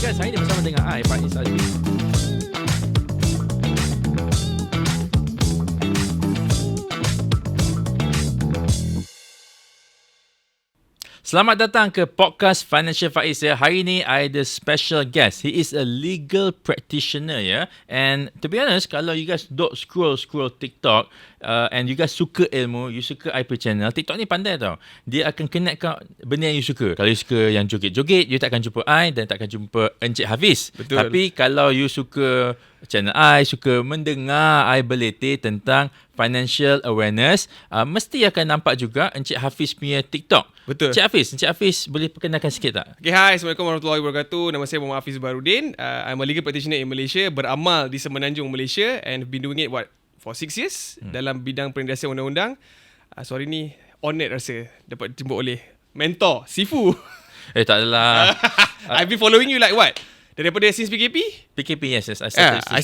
Guys, hari ini bersama dengan Faiz Azmi. Selamat datang ke podcast Financial Faiz ya. Hari ni I ada special guest. He is a legal practitioner ya. And to be honest, kalau you guys dok scroll TikTok and you guys suka ilmu, you suka I punya channel, TikTok ni pandai tau. Dia akan connect kau benda yang you suka. Kalau you suka yang joget-joget, you tak akan jumpa I dan tak akan jumpa Encik Hafiz. Betul. Tapi kalau you suka channel I, suka mendengar I berletih tentang financial awareness, mesti akan nampak juga Encik Hafiz punya TikTok. Betul. Encik Hafiz boleh perkenalkan sikit tak? Okay, hi. Assalamualaikum warahmatullahi wabarakatuh. Nama saya Muhammad Hafiz Baharudin. I'm a legal practitioner in Malaysia, beramal di Semenanjung, Malaysia, and been doing it for 6 years dalam bidang perindasian undang-undang. Sorry ni, honored rasa dapat dijemput oleh mentor, Sifu. Tak adalah. I've been following you like what? Daripada since PKP? PKP, yes. I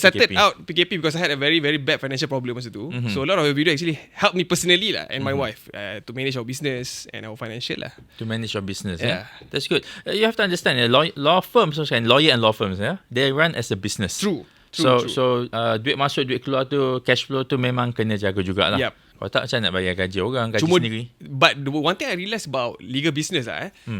started PKP. out PKP because I had a very, very bad financial problem masa tu. So a lot of your video actually helped me personally lah and my wife to manage our business and our financial lah. To manage your business, Yeah. That's good. You have to understand, law firms, lawyer and law firms, they run as a business. True. So duit masuk, duit keluar tu, cash flow tu memang kena jaga jugalah. Yep. Kalau tak, macam nak bayar gaji orang, gaji sendiri. But the one thing I realised about legal business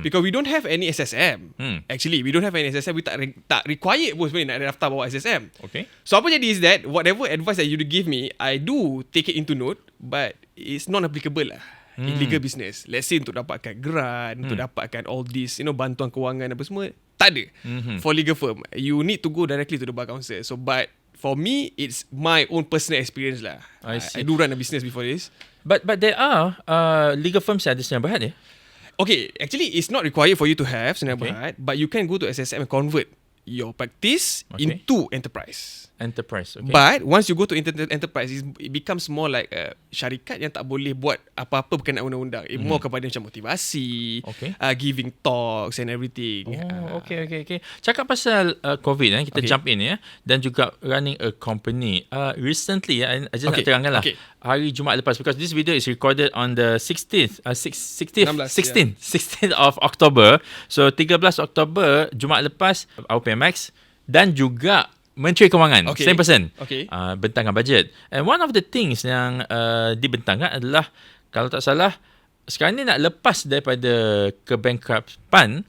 because we don't have any SSM. Actually, we don't have any SSM. We tak required pun sebenarnya nak daftar bawa SSM. Okay. So apa jadi is that whatever advice that you give me, I do take it into note, but it's not applicable lah. In legal business. Let's say untuk dapatkan grant, untuk dapatkan all this, bantuan kewangan apa semua, tak ada. For legal firm, you need to go directly to the bar counsel. So but for me, it's my own personal experience lah. I do run a business before this. But there are legal firms yang ada senarai berhad ya? Okay, actually it's not required for you to have senarai berhad, but you can go to SSM and convert your practice into enterprise. Enterprise, okay. But once you go to enterprise, it becomes more like a syarikat yang tak boleh buat apa-apa berkenaan undang-undang. More kepada macam motivasi, giving talks and everything. Okay. Cakap pasal COVID, kita jump in ya, dan juga running a company. Recently, I just nak terangkan lah. Hari Jumaat lepas, because this video is recorded on the 16th of October. So 13 Oktober, Jumaat lepas, our PMX dan juga Menteri Kewangan, same person, bentangkan bajet. And one of the things yang dibentangkan adalah, kalau tak salah, sekarang ni nak lepas daripada kebankruptan,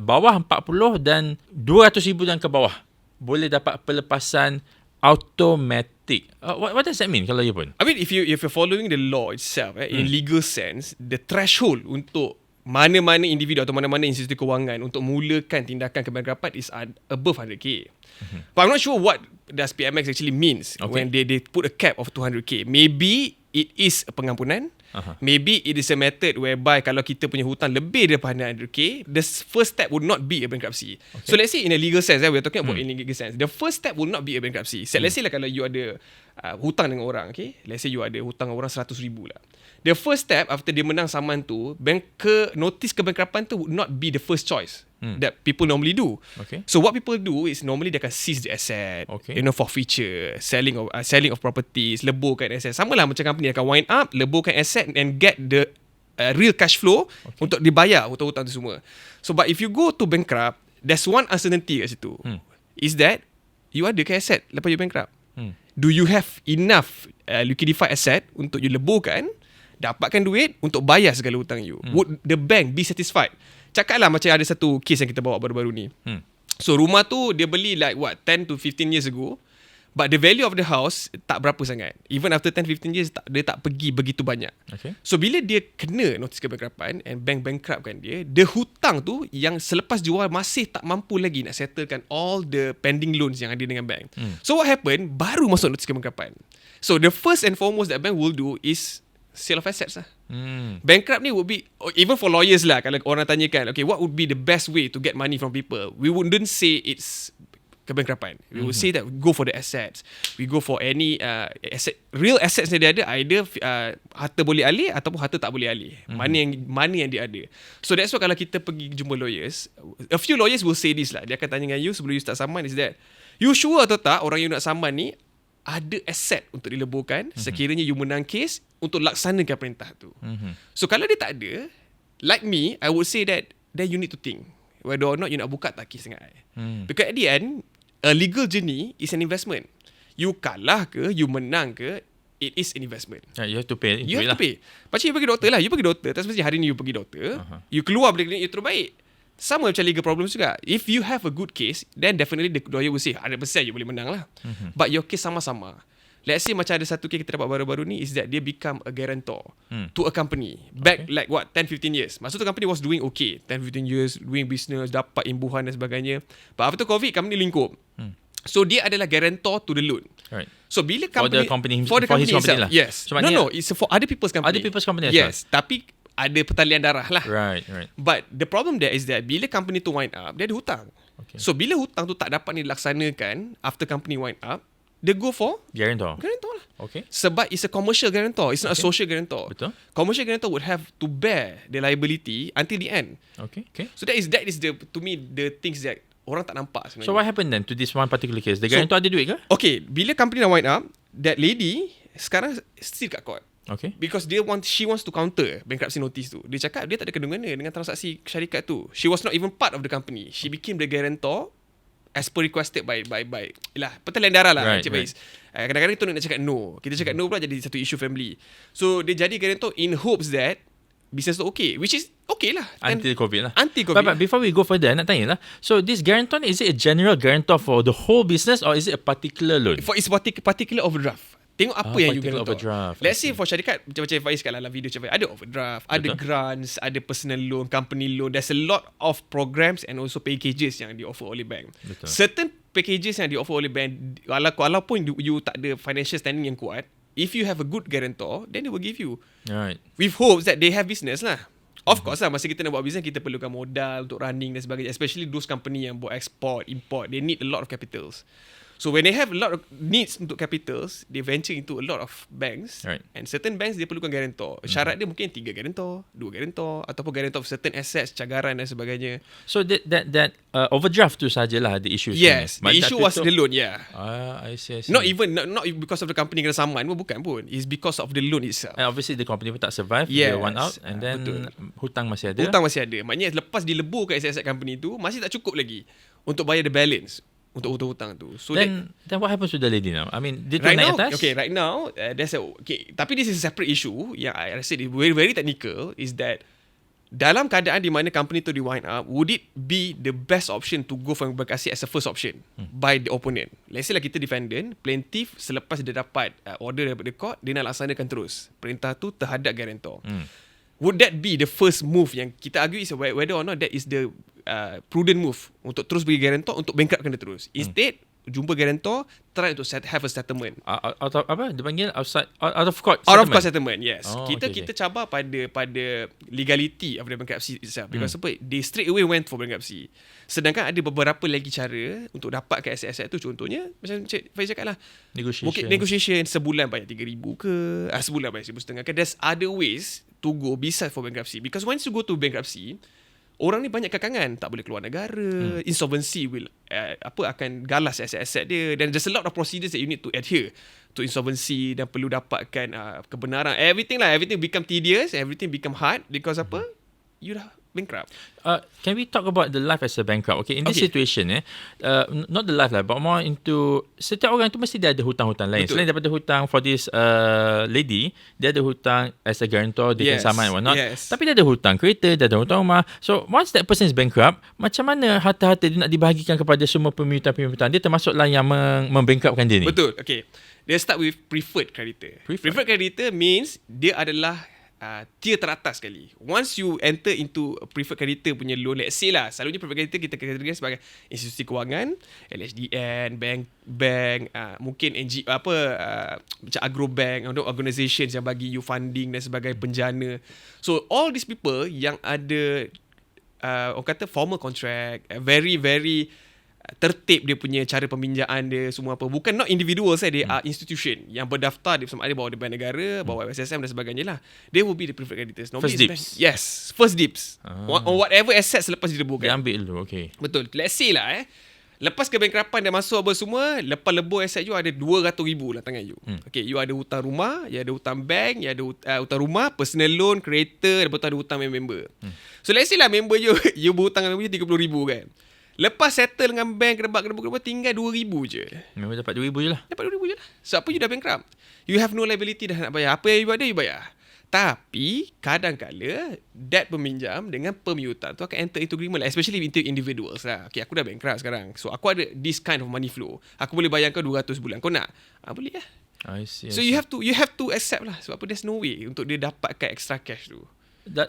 bawah 40 dan 200,000 dan ke bawah boleh dapat pelepasan automatic. What does that mean kalau you pun? I mean, if you're following the law itself, in legal sense, the threshold untuk mana-mana individu atau mana-mana institusi kewangan untuk mulakan tindakan kebankrapan is above 100k. But I'm not sure what does PMX actually means when they put a cap of 200k. Maybe it is a pengampunan. Maybe it is a method whereby kalau kita punya hutang lebih daripada 100k, the first step would not be a bankruptcy. So let's say in a legal sense, we're talking about in legal sense, the first step will not be a bankruptcy. So let's say lah kalau you ada hutang dengan orang, let's say you ada hutang orang 100,000 lah. The first step after dia menang saman tu, notice kebankrapan tu would not be the first choice that people normally do. So what people do is normally they akan seize the asset, forfeiture, selling of properties, leburkan asset. Sama lah macam company akan wind up, leburkan asset and get the real cash flow untuk dibayar hutang-hutang tu semua. So but if you go to bankrupt, there's one uncertainty kat situ. Is that you ada ke asset lepas you bankrupt? Do you have enough liquidified asset untuk you leburkan, dapatkan duit untuk bayar segala hutang you? Would the bank be satisfied? Cakaplah macam ada satu case yang kita bawa baru-baru ni. So rumah tu dia beli like 10 to 15 years ago, but the value of the house tak berapa sangat. Even after 10-15 years, dia tak pergi begitu banyak. So bila dia kena notis kebankrapan and bank bankruptkan dia, the hutang tu yang selepas jual masih tak mampu lagi nak settlekan all the pending loans yang ada dengan bank. So what happened? Baru masuk notis kebankrapan. So the first and foremost that bank will do is sale of assets lah. Bankrupt ni would be, even for lawyers lah, kalau orang tanyakan, okay, what would be the best way to get money from people? We wouldn't say it's kebankrapan. We would say that we go for the assets. We go for any real assets yang dia ada, either harta boleh alih ataupun harta tak boleh alih. Mana yang dia ada. So that's why kalau kita pergi jumpa lawyers, a few lawyers will say this lah. Dia akan tanya dengan you sebelum you start saman is that, you sure atau tak orang you nak saman ni ada aset untuk dileburkan sekiranya you menang kes untuk laksanakan perintah tu. So kalau dia tak ada, like me, I would say that then you need to think whether or not you nak buka tak kisah sangat. Because at the end, a legal journey is an investment. You kalah ke, you menang ke, it is an investment. You have to pay. You have to pay. Macam you pergi doktor lah. You pergi doktor. Tak semestinya hari ni you pergi doktor. You keluar dari klinik, you terbaik. Sama macam legal problems juga. If you have a good case, then definitely the lawyer will say 100% you boleh menang lah. But your case sama-sama. Let's say macam ada satu case kita dapat baru-baru ni is that dia become a guarantor to a company. Back like what, 10-15 years. Masa tu company was doing okay. 10-15 years, doing business, dapat imbuhan dan sebagainya. But after COVID, company lingkup. So dia adalah guarantor to the loan. Right. So bila company, for the company his company itself, lah. yes. So, No, it's for other people's company. Other people's company as yes. Tapi ada pertalian darah lah. Right. But the problem there is that bila company tu wind up, dia ada hutang. Okay. So bila hutang tu tak dapat dilaksanakan after company wind up, they go for Guarantor lah. Okay. Sebab it's a commercial guarantor. It's not a social guarantor. Betul. Commercial guarantor would have to bear the liability until the end. Okay. So that is the to me the things that orang tak nampak sebenarnya. So what happened then to this one particular case? The guarantor ada duit ke? Okay, bila company dah wind up, that lady sekarang still kat court. Okay. Because she wants to counter bankruptcy notice tu. Dia cakap dia tak ada kena-mengena dengan transaksi syarikat tu. She was not even part of the company. She became the guarantor as per requested by pertalian darah lah. Right. Kadang-kadang kita nak cakap no. Kita cakap no pula jadi satu isu family. So dia jadi guarantor in hopes that business tu okay, which is okay lah. Until COVID lah. Until COVID. But before we go further, nak tanya lah. So this guarantor, is it a general guarantor for the whole business or is it a particular loan? For it's particular overdraft. Tengok apa yang you guarantor. Overdraft. Let's say for syarikat, macam Faiz kat dalam video cakap, ada overdraft, ada grants, ada personal loan, company loan. There's a lot of programs and also packages yang di offer oleh bank. Betul. Certain packages yang di offer oleh bank, walaupun you tak ada financial standing yang kuat, if you have a good guarantor, then they will give you. Right. With hopes that they have business lah. Of course lah, masa kita nak buat business, kita perlukan modal untuk running dan sebagainya. Especially those company yang buat export, import, they need a lot of capitals. So when they have a lot of needs untuk capitals, they venture into a lot of banks. Right. And certain banks, dia perlukan guarantor. Syarat dia mungkin 3 guarantor, 2 guarantor, ataupun guarantor of certain assets, cagaran dan sebagainya. So that overdraft tu sajalah the issue. Yes, the issue was the loan, yeah. I see. Not because of the company kena saman pun, bukan pun. It's because of the loan itself. And obviously the company pun tak survive, Yes. they went out and then hutang masih ada. Hutang masih ada. Maknanya lepas dileburkan aset-aset company tu, masih tak cukup lagi untuk bayar the balance untuk hutang-hutang tu. So then what happens to the lady now? I mean, dia tu right naik now, atas? okay, right now, tapi this is a separate issue yang I rasa very, very technical, is that dalam keadaan di mana company tu di wind up, would it be the best option to go for bankruptcy as a first option by the opponent? Let's say lah kita defendant, plaintiff selepas dia dapat order daripada court, dia nak laksanakan terus perintah tu terhadap guarantor. Would that be the first move yang kita argue is whether or not that is the prudent move untuk terus bagi guarantor untuk bankruptkan dia terus. Instead, jumpa guarantor, try to have a settlement. Out of apa? Dia panggil out of court settlement. Out of court settlement, yes. Oh, kita cabar pada legality of the bankruptcy itself. Because they straight away went for bankruptcy. Sedangkan ada beberapa lagi cara untuk dapatkan aset-aset tu. Contohnya, macam Cik Faiz cakap lah, mungkin negotiation sebulan bayar 3,000 ke, sebulan bayar 1,500 ke. There's other ways to go besides for bankruptcy. Because once you go to bankruptcy, orang ni banyak kekangan, tak boleh keluar negara, insolvency will akan galas aset-aset dia, dan there's a lot of procedures that you need to adhere to insolvency, dan perlu dapatkan kebenaran, everything become tedious, everything become hard because apa? You dah bankrupt. Can we talk about the life as a bankrupt? Okay, in this situation, not the life lah, but more into setiap orang tu mesti dia ada hutang-hutang lain. Betul. Selain daripada hutang for this lady, dia ada hutang as a guarantor, dia can saman and whatnot. Yes. Tapi dia ada hutang kereta, dia ada hutang rumah. So once that person is bankrupt, macam mana harta-harta dia nak dibahagikan kepada semua pemihutan-pemihutan? Dia termasuklah yang membankruptkan dia ni. Betul. Okay. Dia start with preferred creditor. Preferred creditor means dia adalah tier teratas sekali. Once you enter into preferred creditor punya loan, let's say lah, selalunya preferred creditor kita kategorikan sebagai institusi kewangan, LHDN, bank, mungkin macam agrobank, organisations yang bagi you funding dan sebagainya, penjana. So all these people yang ada orang kata formal contract, very very tertib dia punya cara peminjaan dia, semua apa. Bukan not individuals, they are institution yang berdaftar, dia sama ada bawa Bank Negara, bawa SSM dan sebagainya lah. They will be the preferred creditors. First dips. Yes, first dips. On whatever assets selepas dileburkan. Dia ambil dulu, okay. Betul. Let's say lah Lepas kebankrapan dah masuk apa semua, lepas lebur aset you ada 200,000 lah tangan you. Okay, you ada hutang rumah, you ada hutang bank, you ada hutang rumah, personal loan, kereta, lepas tu ada hutang member. So let's say lah member you, you berhutang dengan member you 30,000 kan. Lepas settle dengan bank, kedebak, tinggal 2,000 je. Memang dapat 2,000 je lah. Dapat 2,000 je lah. So apa you dah bankrupt? You have no liability dah nak bayar. Apa yang you ada, you bayar. Tapi kadang-kala debt peminjam dengan pemiutang tu akan enter into agreement lah, especially into individuals lah. Okay, aku dah bankrupt sekarang, so aku ada this kind of money flow, aku boleh bayar kau 200 bulan, kau nak? Boleh lah. I see. So you have to accept lah. Sebab apa, there's no way untuk dia dapatkan extra cash tu.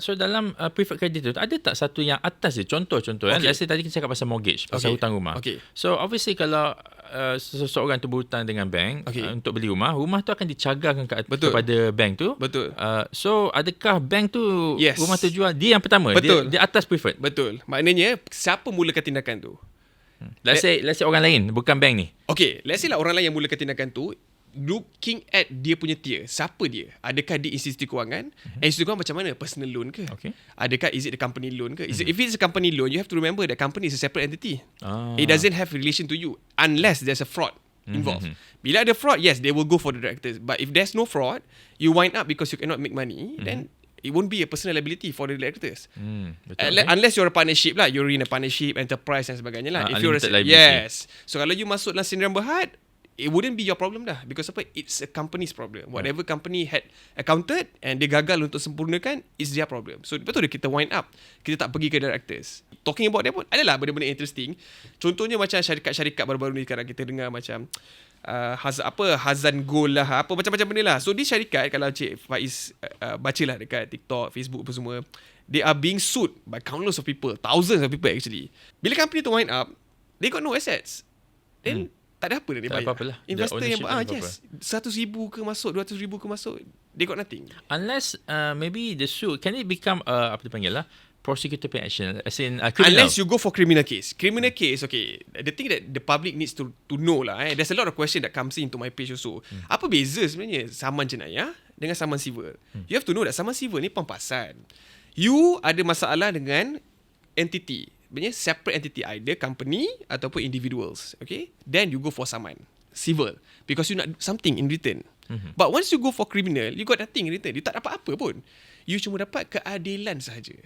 So dalam preferred credit tu ada tak satu yang atas je, contoh kan, let's say tadi kita cakap pasal mortgage, pasal hutang rumah. So obviously kalau seseorang tu berhutang dengan bank untuk beli rumah tu akan dicagarkan kepada bank tu. Betul. So adakah bank tu rumah tu jual dia yang pertama? Betul. Dia atas preferred. Betul. Maknanya siapa mulakan tindakan tu? Let's say orang lain, bukan bank ni. Okay, let's say lah orang lain yang mulakan tindakan tu, looking at dia punya tier. Siapa dia? Adakah dia institusi kewangan? Institusi kewangan macam mana? Personal loan ke? Adakah is it the company loan ke? If it's a company loan, you have to remember that company is a separate entity. It doesn't have relation to you unless there's a fraud involved. Bila ada fraud, yes, they will go for the directors. But if there's no fraud, you wind up because you cannot make money, then it won't be a personal liability for the directors. Unless you're a partnership lah, you're in a partnership, enterprise dan sebagainya lah. If you're yes. So kalau you masuk dalam sindiran berhad, it wouldn't be your problem dah, because apa, it's a company's problem. Whatever company had accounted and dia gagal untuk sempurnakan, it's their problem. So betul dia kita wind up, kita tak pergi ke directors. Talking about dia pun adalah benda-benda interesting. Contohnya macam syarikat-syarikat baru-baru ni sekarang kita dengar macam Hazan Gold lah, apa macam-macam benda lah. So di syarikat, kalau Cik Faiz bacalah dekat TikTok, Facebook apa semua, they are being sued by countless of people, thousands of people actually. Bila company tu wind up, they got no assets, then tak ada apa dah dia bayar. Apa-apalah. Investor yang yes, 100,000 ke masuk, 200,000 ke masuk, they got nothing. Unless maybe the suit, can it become apa dipanggil lah, prosecutor action, as in criminal? Unless you go for criminal case. Criminal case, okay, the thing that the public needs to know lah, there's a lot of question that comes into my page also. Apa beza sebenarnya saman jenayah dengan saman civil? You have to know that saman civil ni pampasan. You ada masalah dengan entity, sebenarnya separate entity, either company ataupun individuals. Okay, then you go for saman civil because you nak something in return. But once you go for criminal, you got nothing in return. You tak dapat apa pun. You cuma dapat keadilan sahaja.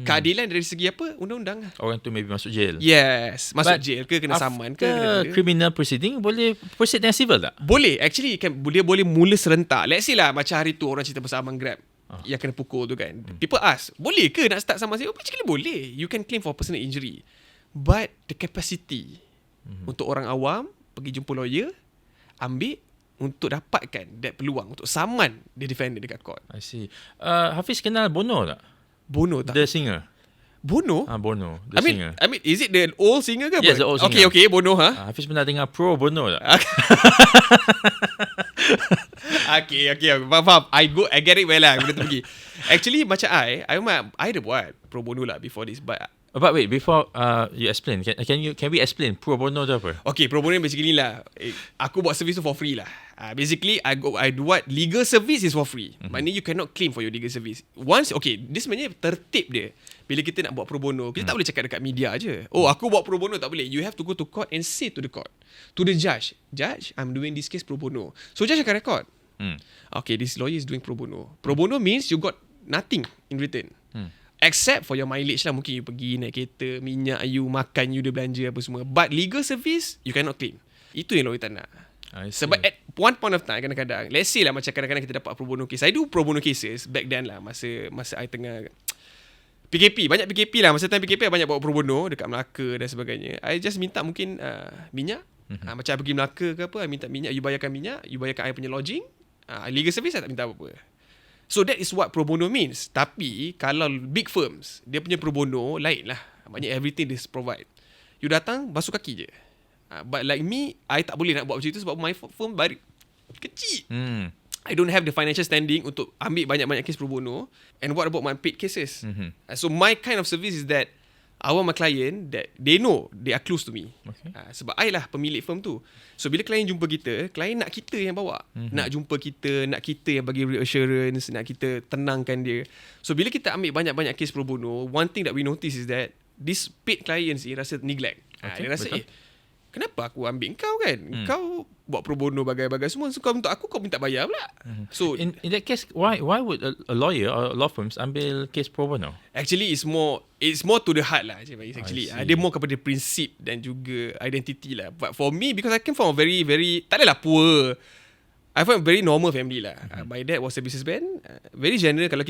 Keadilan dari segi apa? Undang-undang. Orang tu maybe masuk jail. Yes, masuk jail ke, kena saman ke, kena criminal proceeding boleh proceed dengan civil tak? Boleh. Actually dia boleh mula serentak. Let's say lah macam hari tu orang cerita pasal Abang Grab yang kena pukul tu kan. People ask, boleh ke nak start sama civil? Basically boleh. You can claim for personal injury. But the capacity untuk orang awam pergi jumpa lawyer, ambil untuk dapatkan that peluang untuk saman the defender dekat court. I see. Hafiz kenal Bono tak? Bono tak? The singer. Bono? Bono, the singer. I mean, is it the old singer ke? Yes, the old singer. Okay, Bono ha? Hafiz pernah dengar pro Bono tak? Okay, faham. I get it well lah. Benda tu pergi. Actually, macam I ada buat pro bono lah before this, but wait, before you explain, can we explain pro bono tu apa? Okay, pro bono basically lah, aku buat service tu for free lah. Basically, I do what legal service is for free. Maknanya you cannot claim for your legal service. Once, okay, this sebenarnya tertib dia. Bila kita nak buat pro bono, kita tak boleh cakap dekat media je. Oh, aku buat pro bono, tak boleh. You have to go to court and say to the court, to the judge, I'm doing this case pro bono. So judge akan record. Okay, this lawyer is doing pro bono. Pro bono means you got nothing in return. Except for your mileage lah. Mungkin you pergi naik kereta, minyak you, makan you, dia belanja apa semua. But legal service, you cannot claim. Itu yang lawyer tak nak. Sebab at one point of time, kadang-kadang, let's say lah macam kadang-kadang kita dapat pro bono case. I do pro bono cases back then lah, masa I tengah PKP. Banyak PKP lah. Masa time PKP, banyak bawa pro bono dekat Melaka dan sebagainya. I just minta mungkin minyak. Macam I pergi Melaka ke apa, I minta minyak, you bayarkan minyak, you bayarkan I punya lodging. Legal service, I tak minta apa-apa. So that is what pro bono means. Tapi kalau big firms, dia punya pro bono lain lah. Maknanya everything they provide. You datang basuh kaki je. But like me, I tak boleh nak buat macam itu sebab my firm baru kecil. I don't have the financial standing untuk ambil banyak-banyak case pro bono. And what about my paid cases? So my kind of service is that I want my client that they know they are close to me. Sebab I lah pemilik firm tu. So bila klien jumpa kita, klien nak kita yang bawa. Nak jumpa kita, nak kita yang bagi reassurance, nak kita tenangkan dia. So bila kita ambil banyak-banyak case pro bono, one thing that we notice is that these paid clients ni rasa neglect. Dia rasa kenapa aku ambil kau kan? Kau buat pro bono bagai-bagai semua. So kau untuk aku, kau minta bayar pula. So in that case, why would a lawyer or law firms ambil case pro bono? actually it's more to the heart lah. Actually, dia more kepada prinsip dan juga identity lah. But for me, because I came from a very tak adalah poor, I from a very normal family lah. My dad was a businessman. Very general. Kalau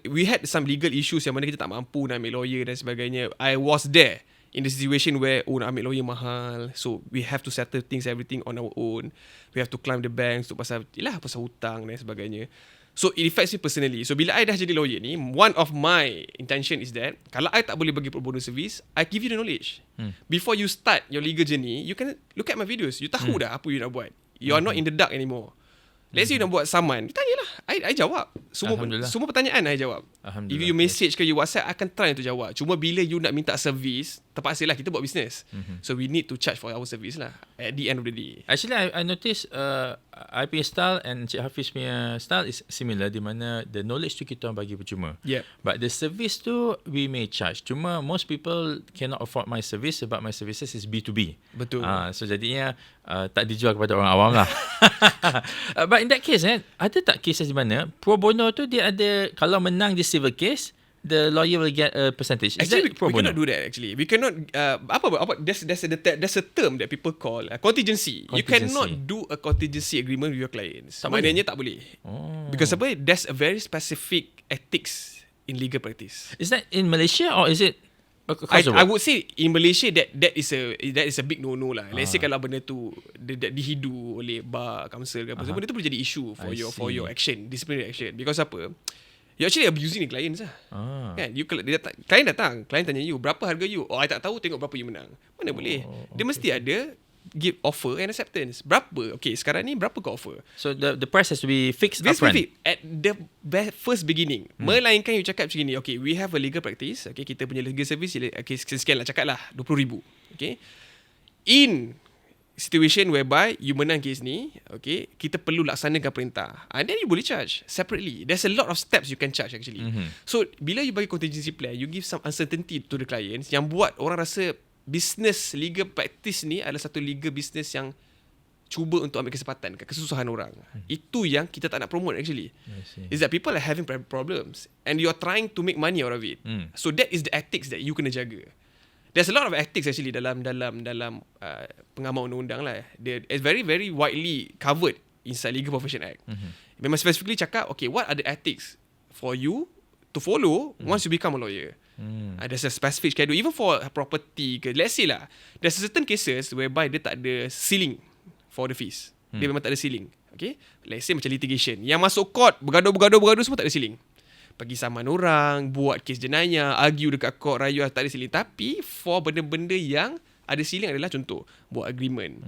we had some legal issues yang mana kita tak mampu nak ambil lawyer dan sebagainya. I was there in the situation where nak ambil lawyer mahal, so we have to settle everything on our own. We have to climb the banks untuk pasal hutang dan sebagainya. So it affects me personally. So bila I dah jadi lawyer ni, one of my intention is that kalau I tak boleh bagi pro bono service, I give you the knowledge. Before you start your legal journey, you can look at my videos. You tahu dah apa you nak buat. You are not in the dark anymore. Let's say you nak buat saman, you tanyalah. I jawab. Semua pertanyaan I jawab. If you message ke you WhatsApp, I akan try untuk jawab. Cuma bila you nak minta servis, terpaksa lah kita buat business. So we need to charge for our service lah at the end of the day. Actually, I noticed I punya style and Cik Hafiz punya style is similar, di mana the knowledge tu kita orang bagi percuma. Yeah. But the service tu we may charge. Cuma most people cannot afford my service sebab my services is B2B. Betul. So jadinya tak dijual kepada orang awam lah. But in that case, ada tak cases di mana pro bono tu dia ada, kalau menang di civil case, the lawyer will get a percentage. Is actually, that pro we bono? cannot do that actually. We cannot there's a term that people call contingency. You cannot do a contingency agreement with your clients. Maknanya tak boleh. Because there's a very specific ethics in legal practice. Is that in Malaysia or is it I would say in Malaysia that is a big no lah. Let's say kalau benda tu dihidu oleh bar, council ke apa, benda tu boleh jadi issue for your action, disciplinary action. Because apa? You're actually abusing the clients lah. Kan? Client datang, client tanya you, berapa harga you? Oh, I tak tahu, tengok berapa you menang. Mana boleh? Dia mesti ada give offer and acceptance. Berapa? Okay, sekarang ni berapa kau offer? So the price has to be fixed upfront. At the first beginning. Melainkan you cakap macam ni, okay, we have a legal practice, okay, kita punya legal service, okay, sekian lah, cakap lah, 20,000. Okay. In situation whereby you menang kes ni, okay, kita perlu laksanakan perintah. And then you boleh charge separately. There's a lot of steps you can charge actually. So, bila you bagi contingency plan, you give some uncertainty to the clients yang buat orang rasa business legal practice ni adalah satu legal business yang cuba untuk ambil kesempatan kat kesusahan orang. Itu yang kita tak nak promote actually. Is that people are having problems and you're trying to make money out of it. So that is the ethics that you kena jaga. There's a lot of ethics actually dalam pengamal undang-undang lah. It's very very widely covered inside Legal Profession Act. Memang specifically cakap, okay, what are the ethics for you to follow once you become a lawyer? There's a specific schedule. Even for property ke, let's say lah, there's certain cases whereby dia tak ada ceiling for the fees. Dia memang tak ada ceiling. Okay, let's say macam litigation, yang masuk court bergaduh semua tak ada ceiling. Pergi saman orang, buat kes jenayah, argue dekat court, rayuah, tak ada ceiling. Tapi for benda-benda yang ada ceiling adalah contoh buat agreement,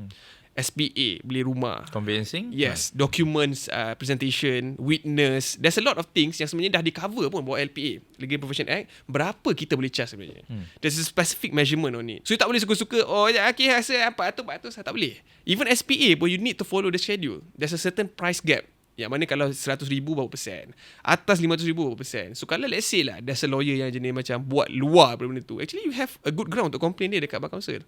SPA, beli rumah, conveyancing, yes, documents, presentation, witness. There's a lot of things yang sebenarnya dah di cover pun buat LPA, Legal Profession Act. Berapa kita boleh charge sebenarnya? There's a specific measurement on it. So you tak boleh suka-suka, oh okay, rasa 400 tak boleh. Even SPA pun you need to follow the schedule. There's a certain price gap. Yang mana kalau 100,000 berapa persen, atas 50,000 berapa persen. So kalau let's say lah there's a lawyer yang jenis macam buat luar benda tu, actually you have a good ground untuk complain dia dekat bar counsel.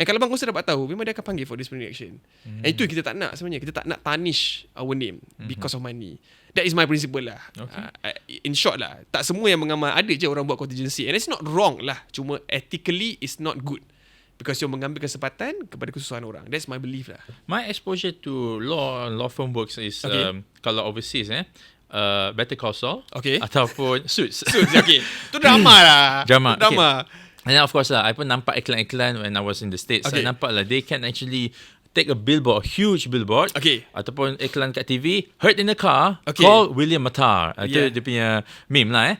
And kalau bang counsel dapat tahu, memang dia akan panggil for disciplinary action. And itu yang kita tak nak sebenarnya. Kita tak nak tarnish our name because of money. That is my principle lah. In short lah, tak semua yang mengamal, ada je orang buat contingency. And it's not wrong lah. Cuma ethically it's not good. Because you mengambil kesempatan kepada kesusahan orang. That's my belief lah. My exposure to law firm works is kalau overseas Better Call Saul, ataupun Suits. Okay. Itu drama lah. Drama. Okay. And then of course lah, I pun nampak iklan-iklan when I was in the States. Saya nampak lah, they can actually take a billboard, a huge billboard, ataupun iklan kat TV, hurt in the car, call William Mattar. Itu dia punya meme lah.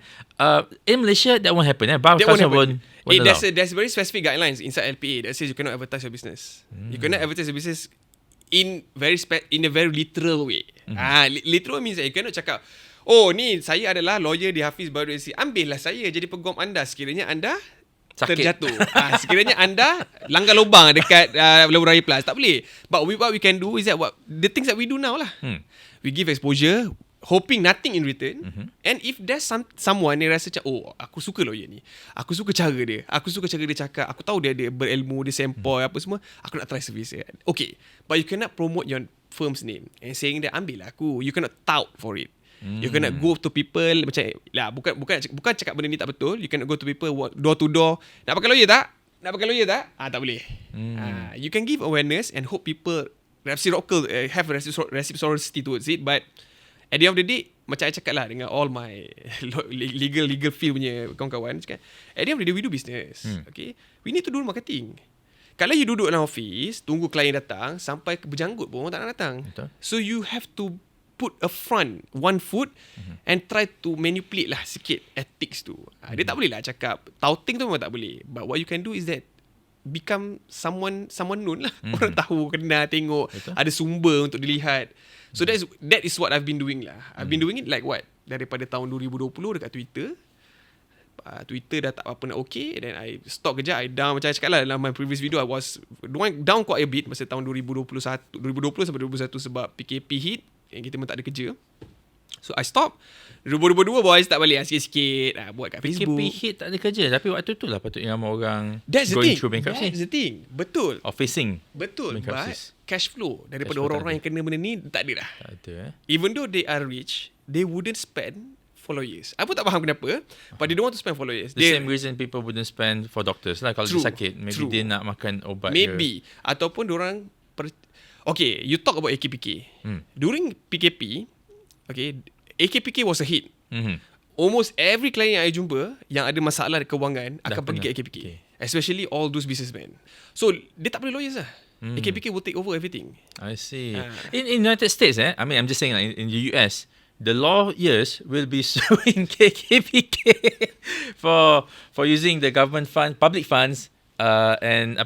In Malaysia, that won't happen. Bar counsel won't allow. There's very specific guidelines inside LPA that says you cannot advertise your business. You cannot advertise your business in a very literal way. Literal means that you cannot cakap, oh ni saya adalah lawyer di Hafiz Baharudin SC, ambillah saya jadi peguam anda sekiranya anda terjatuh. Sekiranya anda langgar lubang dekat Lebuh Raya Plus. Tak boleh. But what we can do is that the things that we do now lah. We give exposure. hoping nothing in return. And if there's someone yang rasa macam, oh, aku suka lawyer ni, aku suka cara dia, aku suka cara dia cakap, aku tahu dia berilmu, dia sempoi apa semua, aku nak try service dia. Okay, but you cannot promote your firm's name and saying that ambil lah aku. You cannot tout for it. You cannot go to people macam lah, bukan cakap benda ni tak betul. You cannot go to people door to door, nak pakai lawyer tak? Nak pakai lawyer tak? Tak boleh. You can give awareness and hope people have reciprocity towards it, but at the end of the day, macam I cakap lah dengan all my legal field punya kawan-kawan, cakap, at the end of the day we do business. Okay, we need to do marketing. Kalau you duduk dalam office, tunggu klien datang, sampai berjanggut pun orang tak nak datang. Betul. So you have to put one foot and try to manipulate lah sikit ethics tu. Dia tak boleh lah cakap touting tu memang tak boleh, but what you can do is that become someone known lah. Orang tahu, kenal, tengok. Betul. Ada sumber untuk dilihat. So that is what I've been doing lah. I've been doing it like what? Daripada tahun 2020 dekat Twitter. Twitter dah tak apa nak okay, then I stop kejap, I down. Macam I cakap lah dalam my previous video, I was down quite a bit masa tahun 2020 sampai 2021 sebab PKP hit yang kita memang tak ada kerja. So I stop. 2022 boys start balik sikit-sikit buat kat Facebook. PKP hit tak ada kerja, tapi waktu tu lah patutnya ramai orang That's going through bankruptcy. That's the thing. Betul. Or facing. Betul. But cash flow daripada flow orang-orang yang kena benda ni tak ada dah. Tak ada. Even though they are rich, they wouldn't spend for lawyers. I pun tak faham kenapa, but they don't want to spend for lawyers. The same reason people wouldn't spend for doctors lah. Kalau dia sakit, maybe dia nak makan obat maybe ke. Ataupun diorang okay, you talk about AKPK. During PKP, okay, AKPK was a hit. Almost every client yang I jumpa yang ada masalah kewangan akan pergi ke AKPK. Okay. Especially all those businessmen. So, dia tak boleh lawyers lah. AKPK will take over everything. I see. In United States, I mean, I'm just saying like in the US, the lawyers will be suing KKPK for using the government fund, public funds, and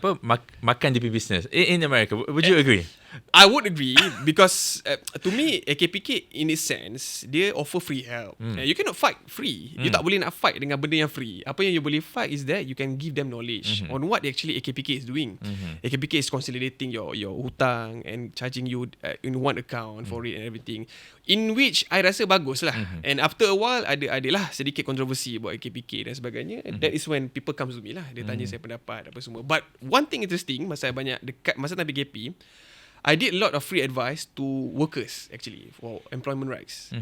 makan DP business in America. Would you agree? I would agree because to me AKPK in its sense dia offer free help. You cannot fight free. You tak boleh nak fight dengan benda yang free. Apa yang you boleh fight is that you can give them knowledge on what actually AKPK is doing. AKPK is consolidating your hutang and charging you in one account for it and everything. In which I rasa bagus lah. And after a while adalah sedikit kontroversi buat AKPK dan sebagainya. That is when people comes to me lah. Dia tanya saya pendapat apa semua. But one thing interesting masa time PKP, I did a lot of free advice to workers actually for employment rights.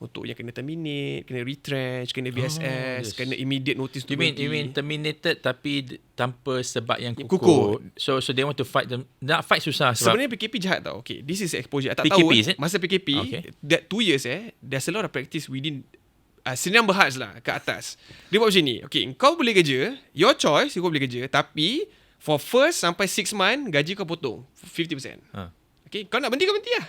Untuk yang kena terminate, kena retrench, kena VSS, kena immediate notice to You mean terminated tapi tanpa sebab yang kukuh. So they want to fight them. Nak fight susah sebab sebenarnya PKP jahat tau. Okay, this is exposure. I tak PKP, tahu masa PKP that 2 years there's a lot of practice within Senang Berhad lah ke atas. Dia buat macam ni. Okay, kau boleh kerja, your choice, kau boleh kerja, tapi for first sampai 6 months, gaji kau potong 50%. Okay, kau nak berhenti, kau berhenti lah.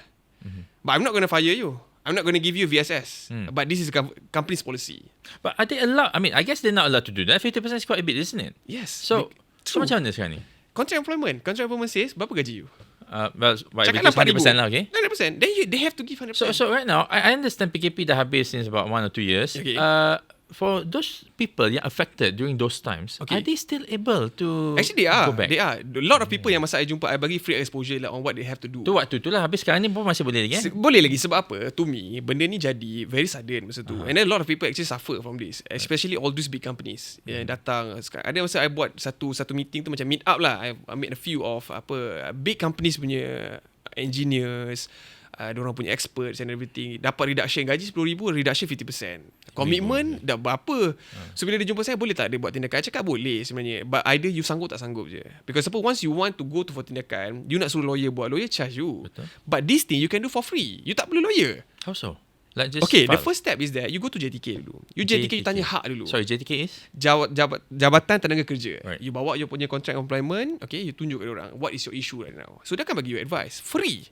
But I'm not going to fire you. I'm not going to give you VSS. But this is the company's policy. But are they allowed? I mean, I guess they're not allowed to do that. 50% is quite a bit, isn't it? Yes. So macam mana sekarang ni? Contract employment says, berapa gaji you? Well, because 100% lah, okay? 100%. Then they have to give 100%. So right now, I understand PKP dah habis since about 1 or 2 years. Okay. For those people yang affected during those times, are they still able to actually they are go back? They are. A lot of people yang masa I jumpa, I bagi free exposure lah on what they have to do. Tu waktu tu lah. Habis sekarang ni pun masih boleh lagi Boleh lagi. Sebab apa? To me, benda ni jadi very sudden masa tu. And then a lot of people actually suffer from this, especially all those big companies yang datang. Ada masa I buat satu meeting tu macam meet up lah. I made a few of big companies punya engineers, diorang punya experts and everything, dapat reduction gaji 10,000, reduction 50%. Komitmen dah berapa. So bila dia jumpa saya, boleh tak dia buat tindakan? I cakap boleh sebenarnya, but either you sanggup tak sanggup je. Because once you want to go to for tindakan, you nak suruh lawyer buat, lawyer charge you. Betul. But this thing you can do for free. You tak perlu lawyer. How so? Like just okay, file. the first step is that you go to JTK dulu. You JTK you tanya hak dulu. Sorry, JTK is? Jabatan Tenaga Kerja. Right. You bawa you punya contract employment, okay, you tunjuk ke orang what is your issue right now. So dia akan bagi you advice free.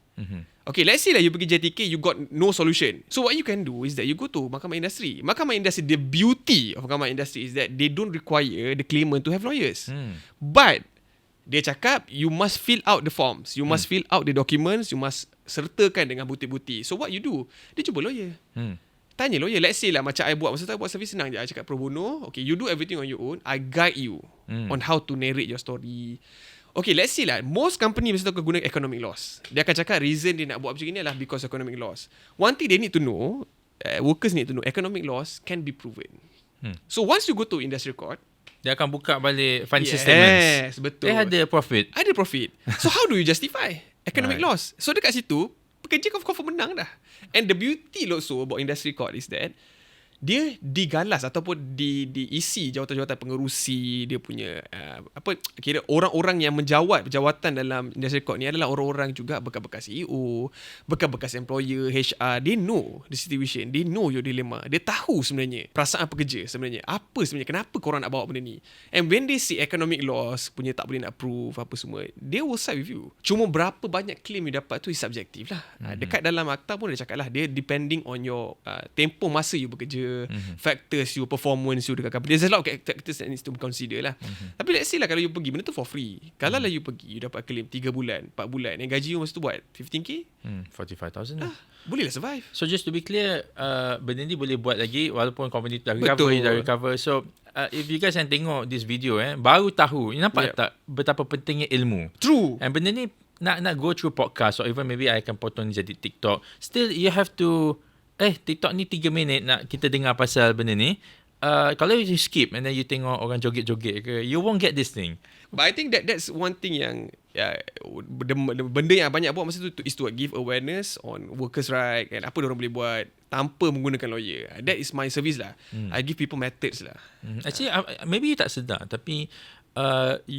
Okay, let's say lah you pergi JTK, you got no solution. So what you can do is that you go to Mahkamah Industri. Mahkamah Industri, the beauty of Mahkamah Industri is that they don't require the claimant to have lawyers. But dia cakap you must fill out the forms, you must fill out the documents, you must sertakan dengan bukti-bukti. So what you do? Dia cuba lawyer. Tanya lawyer. Let's say lah macam I buat, masa tu I buat servis senang je. I cakap pro bono, okay, you do everything on your own, I guide you on how to narrate your story, Okay, let's say lah, most company mesti akan guna economic loss. Dia akan cakap reason dia nak buat macam ni adalah because economic loss. One thing they need to know, workers need to know, economic loss can be proven. So once you go to industrial court, dia akan buka balik financial statements. Yes, betul. Ada profit. Ada profit. So how do you justify economic Right. loss? So dekat situ, pekerja confirm menang dah. And the beauty also about industry court is that dia digalas ataupun diisi jawatan-jawatan pengerusi, dia punya kira orang-orang yang menjawat jawatan dalam industry court ni adalah orang-orang juga bekas-bekas CEO, bekas-bekas employer, HR. They know the situation, they know your dilemma. Dia tahu sebenarnya perasaan pekerja sebenarnya. Apa sebenarnya, kenapa korang nak bawa benda ni. And when they see economic loss punya tak boleh nak prove apa semua, they will side with you. Cuma berapa banyak claim you dapat tu is subjektif lah. Dekat dalam akta pun dia cakap lah, dia depending on your tempoh masa you bekerja, factors you, performance you dekat company. There's a lot of factors that needs to be considered lah. Tapi let's say lah, kalau you pergi benda tu for free, kalau lah you pergi, you dapat claim 3 bulan 4 bulan, yang gaji you masa tu buat 15k, 45,000 lah. boleh lah survive. So just to be clear, benda ni boleh buat lagi walaupun company tu dah Betul. recover. So if you guys yang tengok this video baru tahu, you nampak tak betapa pentingnya ilmu. True. And benda ni nak go through podcast or even maybe I akan potong jadi TikTok. Still you have to TikTok ni 3 minit nak kita dengar pasal benda ni. Kalau you skip and then you tengok orang joget-joget ke, you won't get this thing. But I think that's one thing yang benda yang banyak buat masa tu is to give awareness on workers' right and apa diorang boleh buat tanpa menggunakan lawyer. That is my service lah. I give people methods lah. Actually, maybe you tak sedar, tapi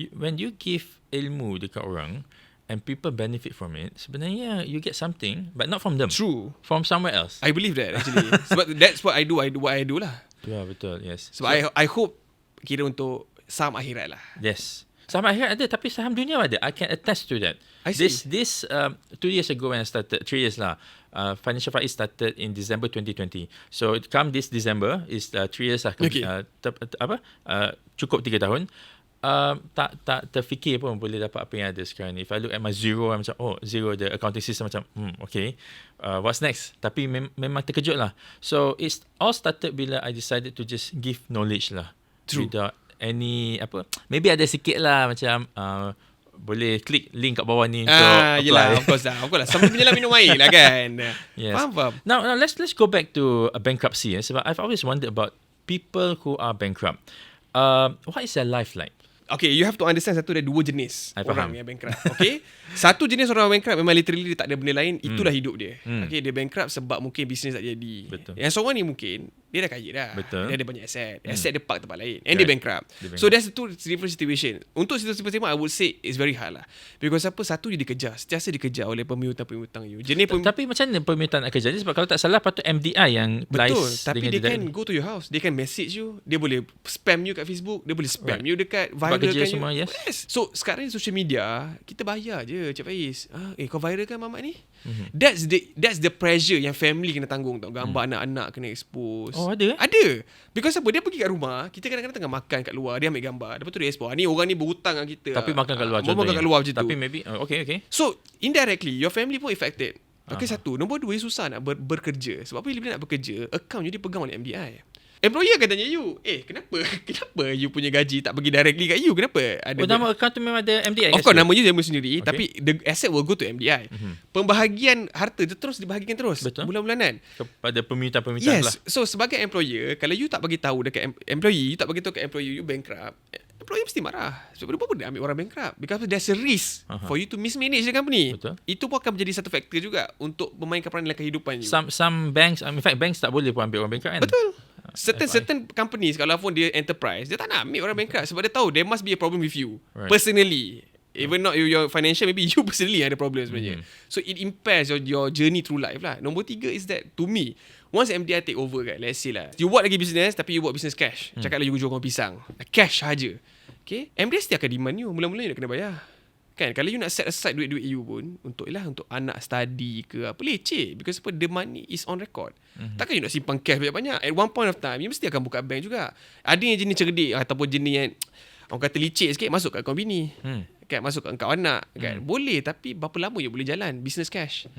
when you give ilmu dekat orang and people benefit from it, sebenarnya you get something, but not from them. True. From somewhere else. I believe that actually. Sebab that's what I do. I do what I do lah. Ya, betul. Yes. Sebab I hope kira untuk saham akhirat lah. Yes. Saham akhirat ada, tapi saham dunia ada. I can attest to that. I see. This 2 years ago when I started, 3 years lah, Financial Far East started in December 2020. So come this December is 3 years lah. Okay. Cukup 3 tahun. Tak terfikir pun boleh dapat apa yang ada sekarang ni. If I look at my zero, I'm macam zero, the accounting system macam okay, what's next. Tapi memang terkejut lah. So it's all started bila I decided to just give knowledge lah. True. Without any maybe ada sikit lah macam boleh klik link kat bawah ni untuk apply. Yelah, of course lah. Sambil penyelam minum air lah kan. Yes. Faham. Now let's go back to bankruptcy. Sebab I've always wondered about people who are bankrupt. What is their life like? Okay, you have to understand satu ada 2 jenis orang faham. yang bankrupt. Okay, satu jenis orang bankrupt memang literally dia tak ada benda lain, itulah hidup dia. Okay, dia bankrupt sebab mungkin bisnes tak jadi. Betul. Yang seorang ni mungkin dia dah kaya dah. Betul. Dia ada banyak aset dia park tempat lain, and dia bankrupt. So that's the two different situation. Untuk situasi pertama, I would say it's very hard lah. Because satu dia dikejar, sentiasa dikejar oleh pemiutang-pemiutang you. Tapi macam mana pemiutang nak kerja ni? Sebab kalau tak salah patut MDI yang betul, lice tapi dia can go to your house, dia can message you, dia boleh spam you kat Facebook, dia boleh spam you dekat viralkan semua, you. yes. So sekarang ni social media, kita bayar je Cik Faiz. Kau viralkan mamat ni. That's the pressure yang family kena tanggung tau. Gambar anak-anak kena expose. Oh, ada? Ada. Because apa, dia pergi kat rumah, kita kadang-kadang tengah makan kat luar, dia ambil gambar, lepas tu dia expose. Ni orang ni berhutang dengan kita. Tapi makan kat luar makan kat luar macam tu. Tapi maybe okay. So indirectly your family pun affected. Okay, satu. Nombor 2, susah nak bekerja. Sebab apa bila nak bekerja, account you dipegang oleh MDI. Employer akan tanya you, kenapa you punya gaji tak pergi directly kat you? Kenapa? Nama account tu memang ada MDI. Of course, nama you dia sendiri, Okay. tapi the asset will go to MDI. Pembahagian harta dia terus dibahagikan terus. Betul. Bulan-bulanan. Kepada pemiutang-pemiutang lah. Yes. So sebagai employer, kalau you tak bagi tahu dekat employee, you tak bagi tahu kat employer you bankrupt, employer mesti marah. Sebab apa dia ambil orang bankrupt? Because there's a risk for you to mismanage the company. Betul. Itu pun akan menjadi satu faktor juga untuk memainkan peranan dalam kehidupan you. Some banks, in fact banks tak boleh pun ambil orang bankrupt kan. Betul. Certain companies, kalau pun dia enterprise, dia tak nak ambil orang bankrupt sebab dia tahu there must be a problem with you personally. Even not your financial, maybe you personally ada problem sebenarnya. So it impairs your journey through life lah. Nombor 3 is that, to me, once MDI take over kan, let's say lah, you buat lagi business tapi you buat business cash. Cakaplah you jual korang pisang, cash sahaja. Okay, MDI still akan demand you. Mula-mula you nak kena bayar. Kan, kalau you nak set aside duit-duit you pun untuk anak study ke apa, leceh. Because apa, the money is on record. Takkan you nak simpan cash banyak-banyak. At one point of time, you mesti akan buka bank juga. Ada yang jenis cerdik ataupun jenis yang orang kata licik sikit, masuk kat akaun bini. kan, masuk kat kau anak kan. Boleh, tapi berapa lama you boleh jalan business cash?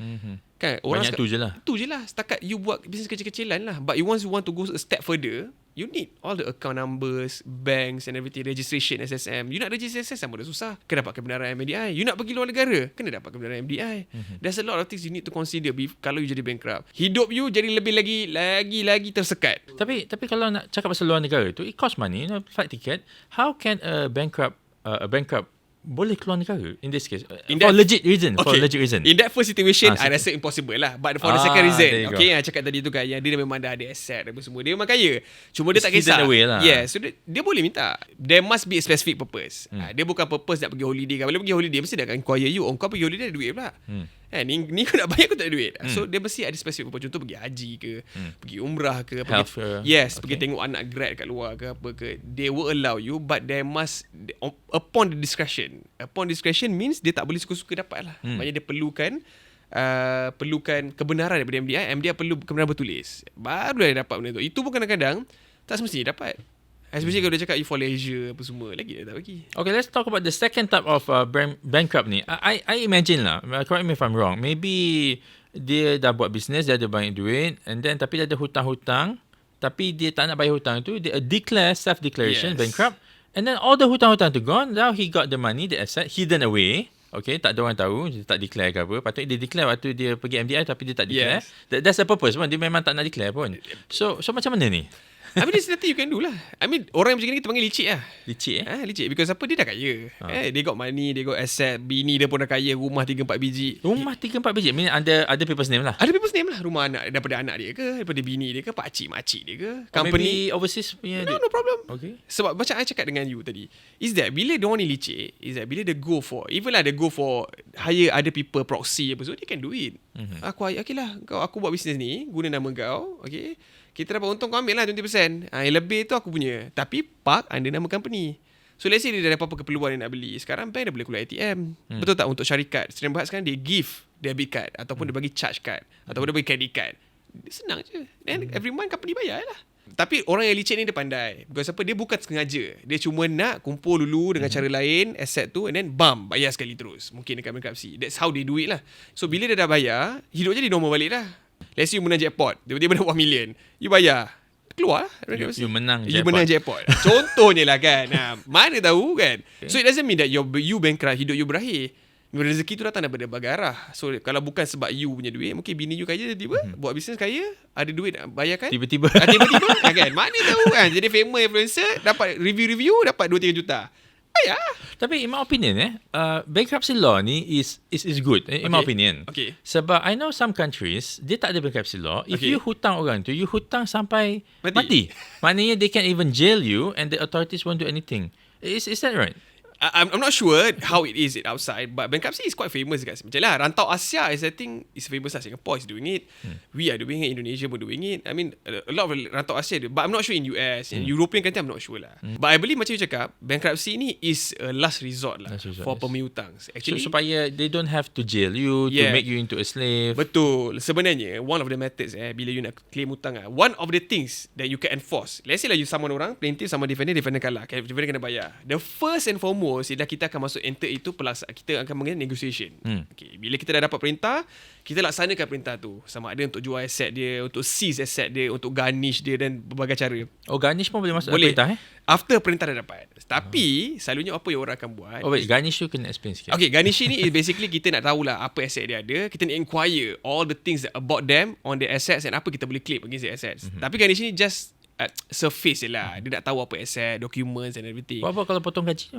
Kan orang Banyak tu je lah. Tu je lah. Setakat you buat bisnes kecil-kecilan lah. But you want to go a step further, you need all the account numbers, banks and everything, registration SSM. You nak register SSM pun dah susah. Kena dapat kebenaran MDI. You nak pergi luar negara, kena dapat kebenaran MDI. There's a lot of things you need to consider kalau you jadi bankrupt. Hidup you jadi lebih lagi tersekat. Tapi kalau nak cakap pasal luar negara tu, it cost money, flight ticket. How can a bankrupt boleh keluar negara in this case? For legit reason. In that first situation, I so rasa impossible lah. But for the second reason, there you I cakap tadi tu kan, yang dia memang dah ada asset apa semua. Dia memang kaya. Cuma dia tak kisah. Away lah. Yeah, so dia boleh minta. There must be a specific purpose. Dia bukan purpose nak pergi holiday kan. Bila pergi holiday, mesti dia akan inquire you. Kau pergi holiday ada duit pula. Ni kau nak bayar, kau tak ada duit. So dia mesti ada specific purpose. Contoh pergi haji ke, pergi umrah ke, pergi tengok anak grad kat luar ke apa ke. They will allow you, but there must, upon the discretion. Upon discretion means dia tak boleh suka-suka dapat lah. Maksudnya dia perlukan kebenaran daripada MDI. MDI perlu kebenaran bertulis, baru dia dapat benda tu. Itu pun kadang-kadang tak semestinya dapat. Especially kalau dia cakap you for leisure apa semua, lagi dia tak bagi. Okay, let's talk about the second type of bankrupt ni. I imagine lah, correct me if I'm wrong, maybe dia dah buat business, dia ada banyak duit, and then tapi dia ada hutang-hutang, tapi dia tak nak bayar hutang tu, dia declare self-declaration bankrupt, and then all the hutang-hutang tu gone. Now he got the money, the asset hidden away. Okay, tak ada orang tahu, dia tak declare ke apa. Patutnya dia declare waktu dia pergi MDI, tapi dia tak declare. That's the purpose pun, dia memang tak nak declare pun. So macam mana ni? I mean, there's nothing you can do lah. I mean, orang yang macam ni kita panggil licik lah. Licik licik. Because apa, dia dah kaya. They got money, they got asset. Bini dia pun dah kaya, rumah 3-4 biji. Rumah 3-4 biji? I mean, ada people's name lah. Ada people's name lah. Rumah anak, daripada anak dia ke, daripada bini dia ke, pakcik, makcik dia ke, company. Maybe overseas punya. No problem. Okay. Sebab macam I cakap dengan you tadi, is that bila diorang ni licik, is that bila dia go for, even lah dia go for hire other people, proxy apa so, they can do it. Okay lah, aku buat bisnes ni guna nama kau. Okay, kita dapat untung, kau ambil lah 20%. Yang lebih tu aku punya, tapi park under nama company. So let's say dia ada apa-apa keperluan dia nak beli, sekarang bank dah boleh keluar ATM. Betul tak? Untuk syarikat Sdn Bhd sekarang dia give debit card, ataupun dia bagi charge card, ataupun dia bagi credit card. Senang je. Then every month company bayar lah. Tapi orang yang licik ni dia pandai. Because apa, dia bukan sengaja, dia cuma nak kumpul dulu dengan cara lain asset tu, and then bam, bayar sekali terus. Mungkin dekat bankruptcy. That's how they do it lah. So bila dia dah bayar, hidup jadi normal balik lah. Let's say you menang jackpot, tiba-tiba nak 1 million, you bayar, keluar lah. You menang jackpot. You menang jackpot. Contohnya lah kan. Mana tahu kan. So it doesn't mean that you bankrupt, hidup you berakhir. Rezeki tu datang daripada berbagai arah. So kalau bukan sebab you punya duit, mungkin bini you kaya tiba-tiba, buat bisnes kaya, ada duit nak bayarkan, tiba-tiba kan. Mana tahu kan, jadi famous influencer, dapat review dapat 2-3 juta. Bayar. Tapi in my opinion bankruptcy law ni is good in my opinion. Okay. Sebab I know some countries dia tak ada bankruptcy law. If you hutang orang tu, you hutang sampai mati. Maknanya they can even jail you and the authorities won't do anything. Is that right? I'm not sure how it is outside, but bankruptcy is quite famous guys. Macam lah, Rantau Asia is, I think, is famous lah. Singapore is doing it. We are doing it. Indonesia pun doing it. I mean, a lot of Rantau Asia do. But I'm not sure in US. In European country, I'm not sure lah. But I believe macam you cakap, bankruptcy ni is a last resort lah for pemiutang. Actually, so, supaya they don't have to jail you, to make you into a slave. Betul. Sebenarnya, one of the methods bila you nak claim hutang, one of the things that you can enforce. Let's say lah you summon orang, plaintiff sama defendant kalah. Defendant kena bayar. The first and foremost, ialah kita akan masuk enter itu, kita akan mengenai negotiation. Okay, bila kita dah dapat perintah, kita laksanakan perintah tu. Sama ada untuk jual aset dia, untuk seize aset dia, untuk garnish dia dan berbagai cara. Oh, garnish pun boleh masuk boleh. Perintah After perintah dah dapat. Tapi selalunya apa yang orang akan buat? Oh wait, garnish tu kena explain sikit. Okay, garnish ni is basically kita nak tahulah apa aset dia ada. Kita nak inquire all the things about them on the assets and apa kita boleh claim against the assets. Tapi garnish ni just surface je lah. Dia nak tahu apa asset, documents and everything. Apa kalau potong gaji?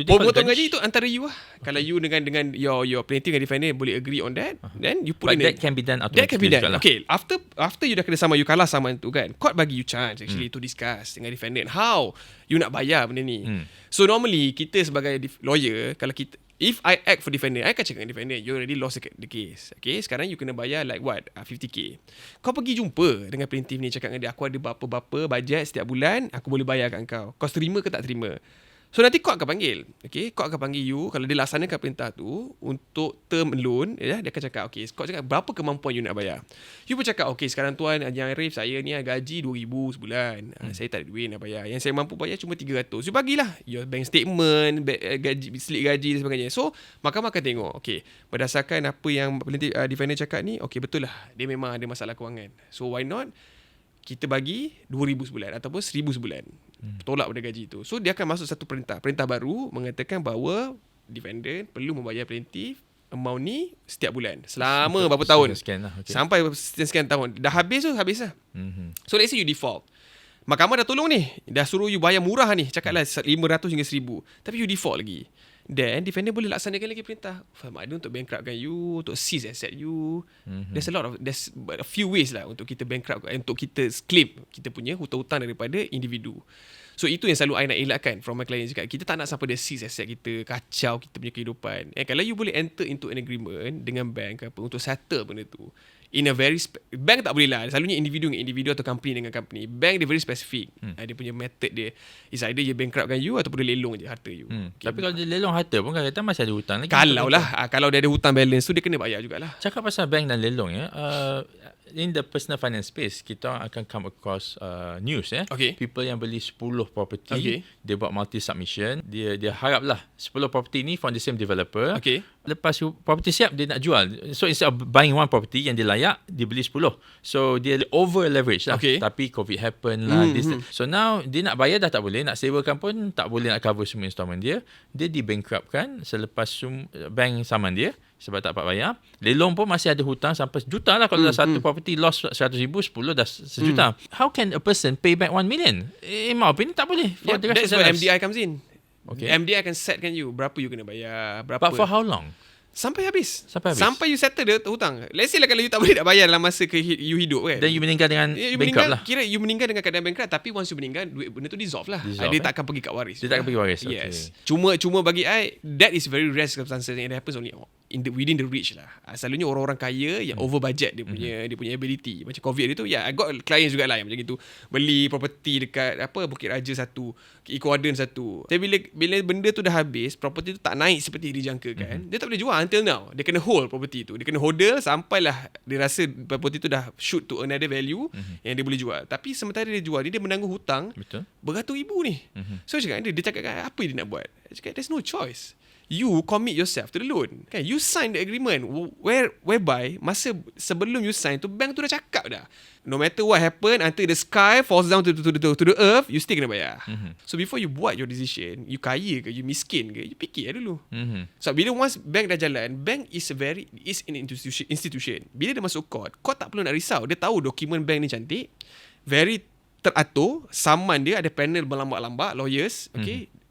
Potong gaji tu antara you lah. Kalau you dengan your plaintiff and defendant boleh agree on that, then you put in. But that can be done automatically. That can be done. Okay, after you dah kena sama, you kalah sama tu kan, court bagi you chance actually to discuss dengan defendant how you nak bayar benda ni. So normally kita sebagai lawyer, kalau kita, if I act for defendant, I akan cakap dengan defendant, you already lost the case. Okay, sekarang you kena bayar like what? 50k. Kau pergi jumpa dengan plaintiff ni, cakap dengan dia, aku ada berapa-berapa budget setiap bulan, aku boleh bayar kat kau. Kau terima ke tak terima? So nanti court akan panggil. Okay, court akan panggil you kalau dia laksanakan perintah tu untuk term loan, dia akan cakap court cakap berapa kemampuan you nak bayar. You pun cakap sekarang tuan Yang Arif, saya ni gaji 2,000 sebulan. Saya tak ada duit nak bayar. Yang saya mampu bayar cuma 300. You bagilah your bank statement, gaji, slip gaji dan sebagainya. So mahkamah akan tengok, berdasarkan apa yang defender cakap ni, betul lah dia memang ada masalah kewangan. So why not kita bagi 2,000 sebulan ataupun 1,000 sebulan. Tolak pada gaji tu. So dia akan masuk satu perintah baru mengatakan bahawa defendant perlu membayar plaintiff amount ni setiap bulan selama berapa tahun, sampai sekian tahun. Dah habis lah. So let's say you default, mahkamah dah tolong ni, dah suruh you bayar murah ni, cakaplah 500 hingga 1,000, tapi you default lagi. Then defender boleh laksanakan lagi perintah ada untuk bankruptkan you, untuk seize asset you. There's a few ways lah untuk kita bankrupt, untuk kita claim kita punya hutang-hutang daripada individu. So itu yang selalu I nak elakkan from my client cakap, kita tak nak sampai dia seize asset kita, kacau kita punya kehidupan. Kalau you boleh enter into an agreement dengan bank apa untuk settle benda tu, in a very bank tak boleh lah, selalunya individu dengan individu atau company dengan company. Bank dia very specific. Dia punya method dia is either dia bankruptkan you ataupun dia lelong je harta you. Tapi kalau dia lelong harta pun kadang-kadang masih ada hutang lagi. Kalau dia ada hutang balance tu, dia kena bayar jugalah. Cakap pasal bank dan lelong in the personal finance space, kita akan come across news people yang beli 10 property, dia buat multi submission, dia haraplah 10 property ni from the same developer. Lepas property siap, dia nak jual. So instead of buying one property yang dia layak, dia beli 10. So dia over leverage lah. Tapi COVID happen lah. So now dia nak bayar dah tak boleh, nak sewakan pun tak boleh, nak cover semua installment dia. Dia di-bankruptkan selepas bank saman dia sebab tak dapat bayar. Lelong pun masih ada hutang sampai sejuta lah. Kalau dah satu property loss 100,000, 10 dah sejuta. How can a person pay back 1 million? In my opinion, tak boleh. That's where MDI comes in. MDI akan setkan you berapa you kena bayar, berapa. But for how long? Sampai habis. Sampai you settle the hutang. Let's say lah kalau you tak boleh nak bayar dalam masa you hidup kan, then you meninggal dengan bankrupt lah. Kira you meninggal dengan keadaan bankrupt, tapi once you meninggal, benda tu dissolve lah. Dia tak akan pergi kat waris. Dia tak akan pergi waris. Yes. Cuma bagi I, that is very rare circumstances and it happens only within the reach lah. Selalunya orang-orang kaya yang over budget dia punya ability. Macam COVID dia tu, I got clients jugalah yang macam gitu. Beli property dekat Bukit Raja satu, Eco Garden satu. Tapi bila benda tu dah habis, property tu tak naik seperti dijangkakan, dia tak boleh jual until now. Dia kena hold property tu. Dia kena hodl sampailah dia rasa property tu dah shoot to another value yang dia boleh jual. Tapi sementara dia jual, dia menanggung hutang beratus ribu ni. So dia cakap apa dia nak buat? Dia cakap there's no choice. You commit yourself to the loan. Kan? You sign the agreement whereby masa sebelum you sign tu, bank tu dah cakap dah, no matter what happen, until the sky falls down to the earth, you still kena bayar. So before you buat your decision, you kaya ke, you miskin ke, you fikir dulu. So bila once bank dah jalan, bank is an institution. Bila dia masuk court tak perlu nak risau. Dia tahu dokumen bank ni cantik, very teratur, saman dia ada panel berlambak-lambak, lawyers.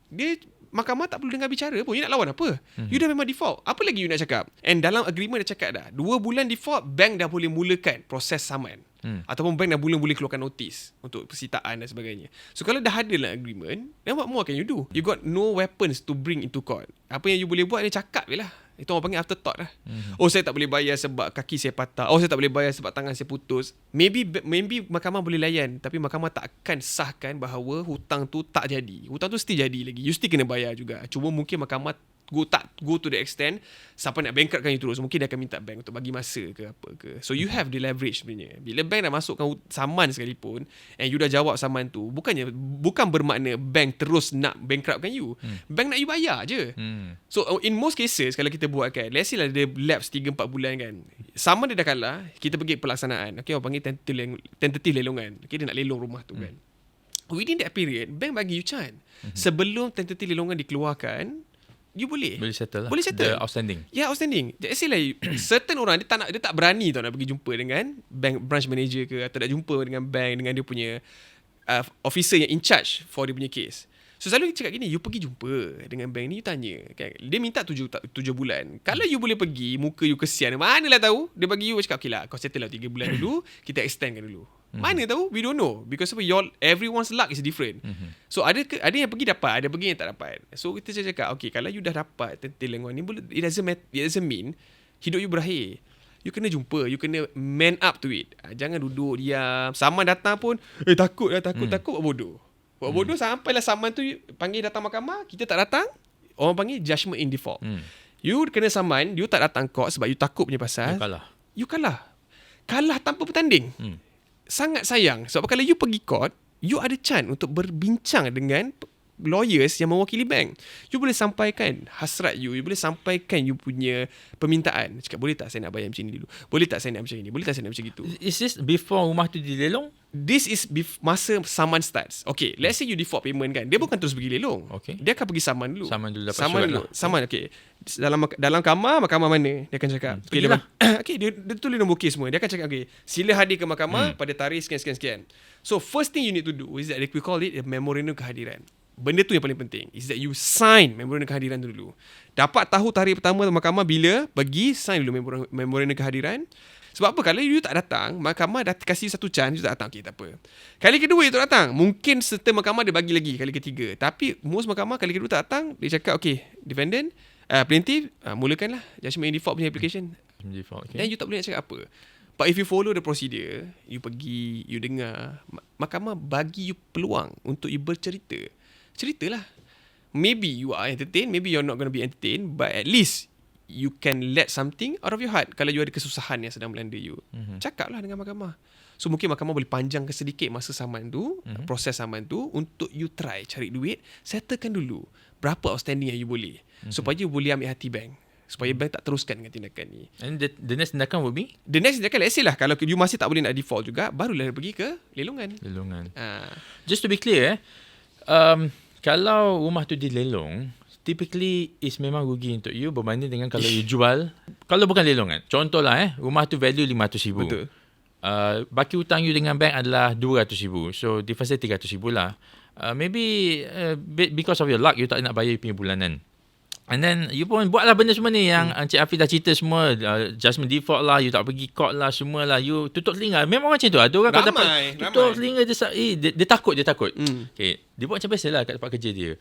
Dia mahkamah tak perlu dengar bicara pun. You nak lawan apa? You dah memang default. Apa lagi you nak cakap? And dalam agreement dah cakap dah, 2 bulan default, bank dah boleh mulakan proses saman. Ataupun bank dah boleh keluarkan notis untuk persitaan dan sebagainya. So kalau dah ada lah agreement, then what more can you do? You got no weapons to bring into court. Apa yang you boleh buat ni cakap je lah. Itu orang panggil afterthought lah. Saya tak boleh bayar sebab kaki saya patah. Saya tak boleh bayar sebab tangan saya putus. Maybe mahkamah boleh layan, tapi mahkamah tak akan sahkan bahawa hutang tu tak jadi. Hutang tu still jadi lagi. You still kena bayar juga. Cuma mungkin mahkamah go to the extent sampai nak bankruptkan you terus. Mungkin dia akan minta bank untuk bagi masa ke apa ke. So you have the leverage sebenarnya. Bila bank dah masukkan saman sekalipun, and you dah jawab saman tu, bukan bermakna bank terus nak bankruptkan you. Bank nak you bayar je. So in most cases, kalau kita buat kan, let's say lah dia lapse 3-4 bulan kan, saman dia dah kalah, kita pergi pelaksanaan. Orang panggil tentative lelongan. Dia nak lelong rumah tu kan. Within that period, bank bagi you chance. Sebelum tentative lelongan dikeluarkan, you boleh settle lah. Boleh settle. The outstanding. Outstanding. Let's say lah, certain orang dia tak berani nak pergi jumpa dengan bank branch manager ke, atau nak jumpa dengan bank, dengan dia punya officer yang in charge for dia punya case. So selalu cakap gini, you pergi jumpa dengan bank ni, you tanya kan, dia minta 7 bulan. Kalau you boleh pergi, muka you kesian, manalah tahu, dia bagi you cakap, okay lah, kau settle lah 3 bulan dulu, kita extendkan dulu. Mana tahu, we don't know, because everyone's luck is different. So ada yang pergi dapat, ada pergi yang tak dapat. So kita cakap, okay, kalau you dah dapat tentilengan ni, it doesn't mean hidup you berakhir. You kena jumpa, you kena man up to it. Jangan duduk diam. Saman datang pun takut buat bodoh. Buat bodoh sampailah saman tu panggil datang mahkamah, kita tak datang, orang panggil judgment in default. You kena saman, you tak datang court sebab you takut punya pasal. You kalah. Kalah tanpa bertanding. Sangat sayang. Sebab kalau you pergi court, you ada chance untuk berbincang dengan lawyers yang mewakili bank. You boleh sampaikan hasrat you boleh sampaikan you punya permintaan. Cakap, boleh tak saya nak bayar macam ni dulu? Boleh tak saya nak macam ni? Boleh tak saya nak macam gitu? Is this before rumah tu dilelong? This is masa saman starts. Okay, let's say you default payment kan. Dia bukan terus pergi lelong. Okay. Dia akan pergi saman dulu. Saman dulu, dapat surat lah. Saman, okay. Dalam mahkamah mana? Dia akan cakap. Okay, dia tulis nombor kes semua. Dia akan cakap, okay, sila hadir ke mahkamah pada tarikh sekian. So, first thing you need to do is that we call it a memorandum kehadiran. Benda tu yang paling penting is that you sign memorandum kehadiran tu dulu. Dapat tahu tarikh pertama mahkamah bila, pergi sign dulu memorandum kehadiran. Sebab apa? Kalau you tak datang, mahkamah dah kasih satu chance, you tak datang, okay, tak apa. Kali kedua you tak datang, mungkin serta mahkamah dia bagi lagi kali ketiga. Tapi most mahkamah kali kedua tak datang, dia cakap, okay, defendant, plaintiff, mulakanlah judgment in default punya application. Okay. Dan you tak boleh nak cakap apa. But if you follow the procedure, you pergi, you dengar, mahkamah bagi you peluang untuk you bercerita. Ceritalah. Maybe you are entertained, maybe you're not going to be entertained, but at least you can let something out of your heart. Kalau you ada kesusahan yang sedang melanda you, cakaplah dengan mahkamah. So mungkin mahkamah boleh panjangkan sedikit masa saman tu, proses saman tu, untuk you try cari duit, settlekan dulu berapa outstanding yang you boleh, supaya you boleh ambil hati bank, supaya bank tak teruskan dengan tindakan ni. And the next tindakan will be? The next tindakan, let's say lah, kalau you masih tak boleh nak default juga, barulah pergi ke lelongan. Just to be clear, kalau rumah tu dilelong, typically is memang rugi untuk you berbanding dengan kalau you jual. Kalau bukan lelongan, contohlah rumah tu value RM500,000. Betul. Baki hutang you dengan bank adalah RM200,000. So difference dia RM300,000 lah. Maybe because of your luck, you tak nak bayar you punya bulanan. And then you pun buatlah benda semua ni yang Encik Hafiz dah cerita semua, judgment default lah, you tak pergi court lah, semua lah, you tutup telinga. Memang macam tu. Ada orang kalau dapat tutup telinga dia takut. Okay, dia buat macam biasa lah kat tempat kerja dia.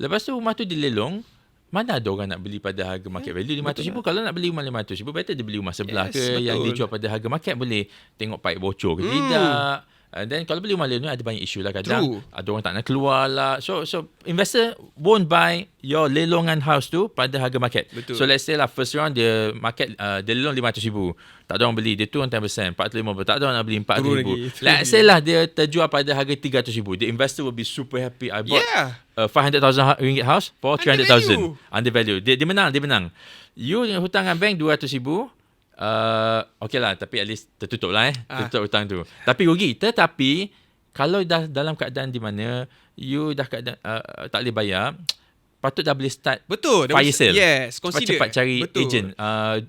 Lepas tu rumah tu dilelong, mana ada orang nak beli pada harga market value RM500,000. Kalau nak beli rumah RM500,000, better dia beli rumah sebelah yang dia jual pada harga market, boleh tengok paip bocor ke tidak. And then kalau beli rumah lelong ada banyak isu lah kadang. Ada orang tak nak keluar lah. So investor won't buy your lelongan house tu pada harga market. Betul. So let's say lah first round dia market dia lelong RM500,000. Tak ada orang beli, dia turun 10%, RM450,000. Tak ada orang nak beli RM4,000. Let's say lah dia terjual pada harga RM300,000. The investor will be super happy. I bought a RM500,000 house for RM300,000. Undervalue. Dia menang. You hutang dengan bank RM200,000. Okay lah, tapi at least tertutup lah tertutup hutang tu. Tapi rugi. Tetapi kalau dah dalam keadaan di mana you dah keadaan tak boleh bayar, patut dah boleh start fire sale. Yes, consider. Cepat-cepat cari agent.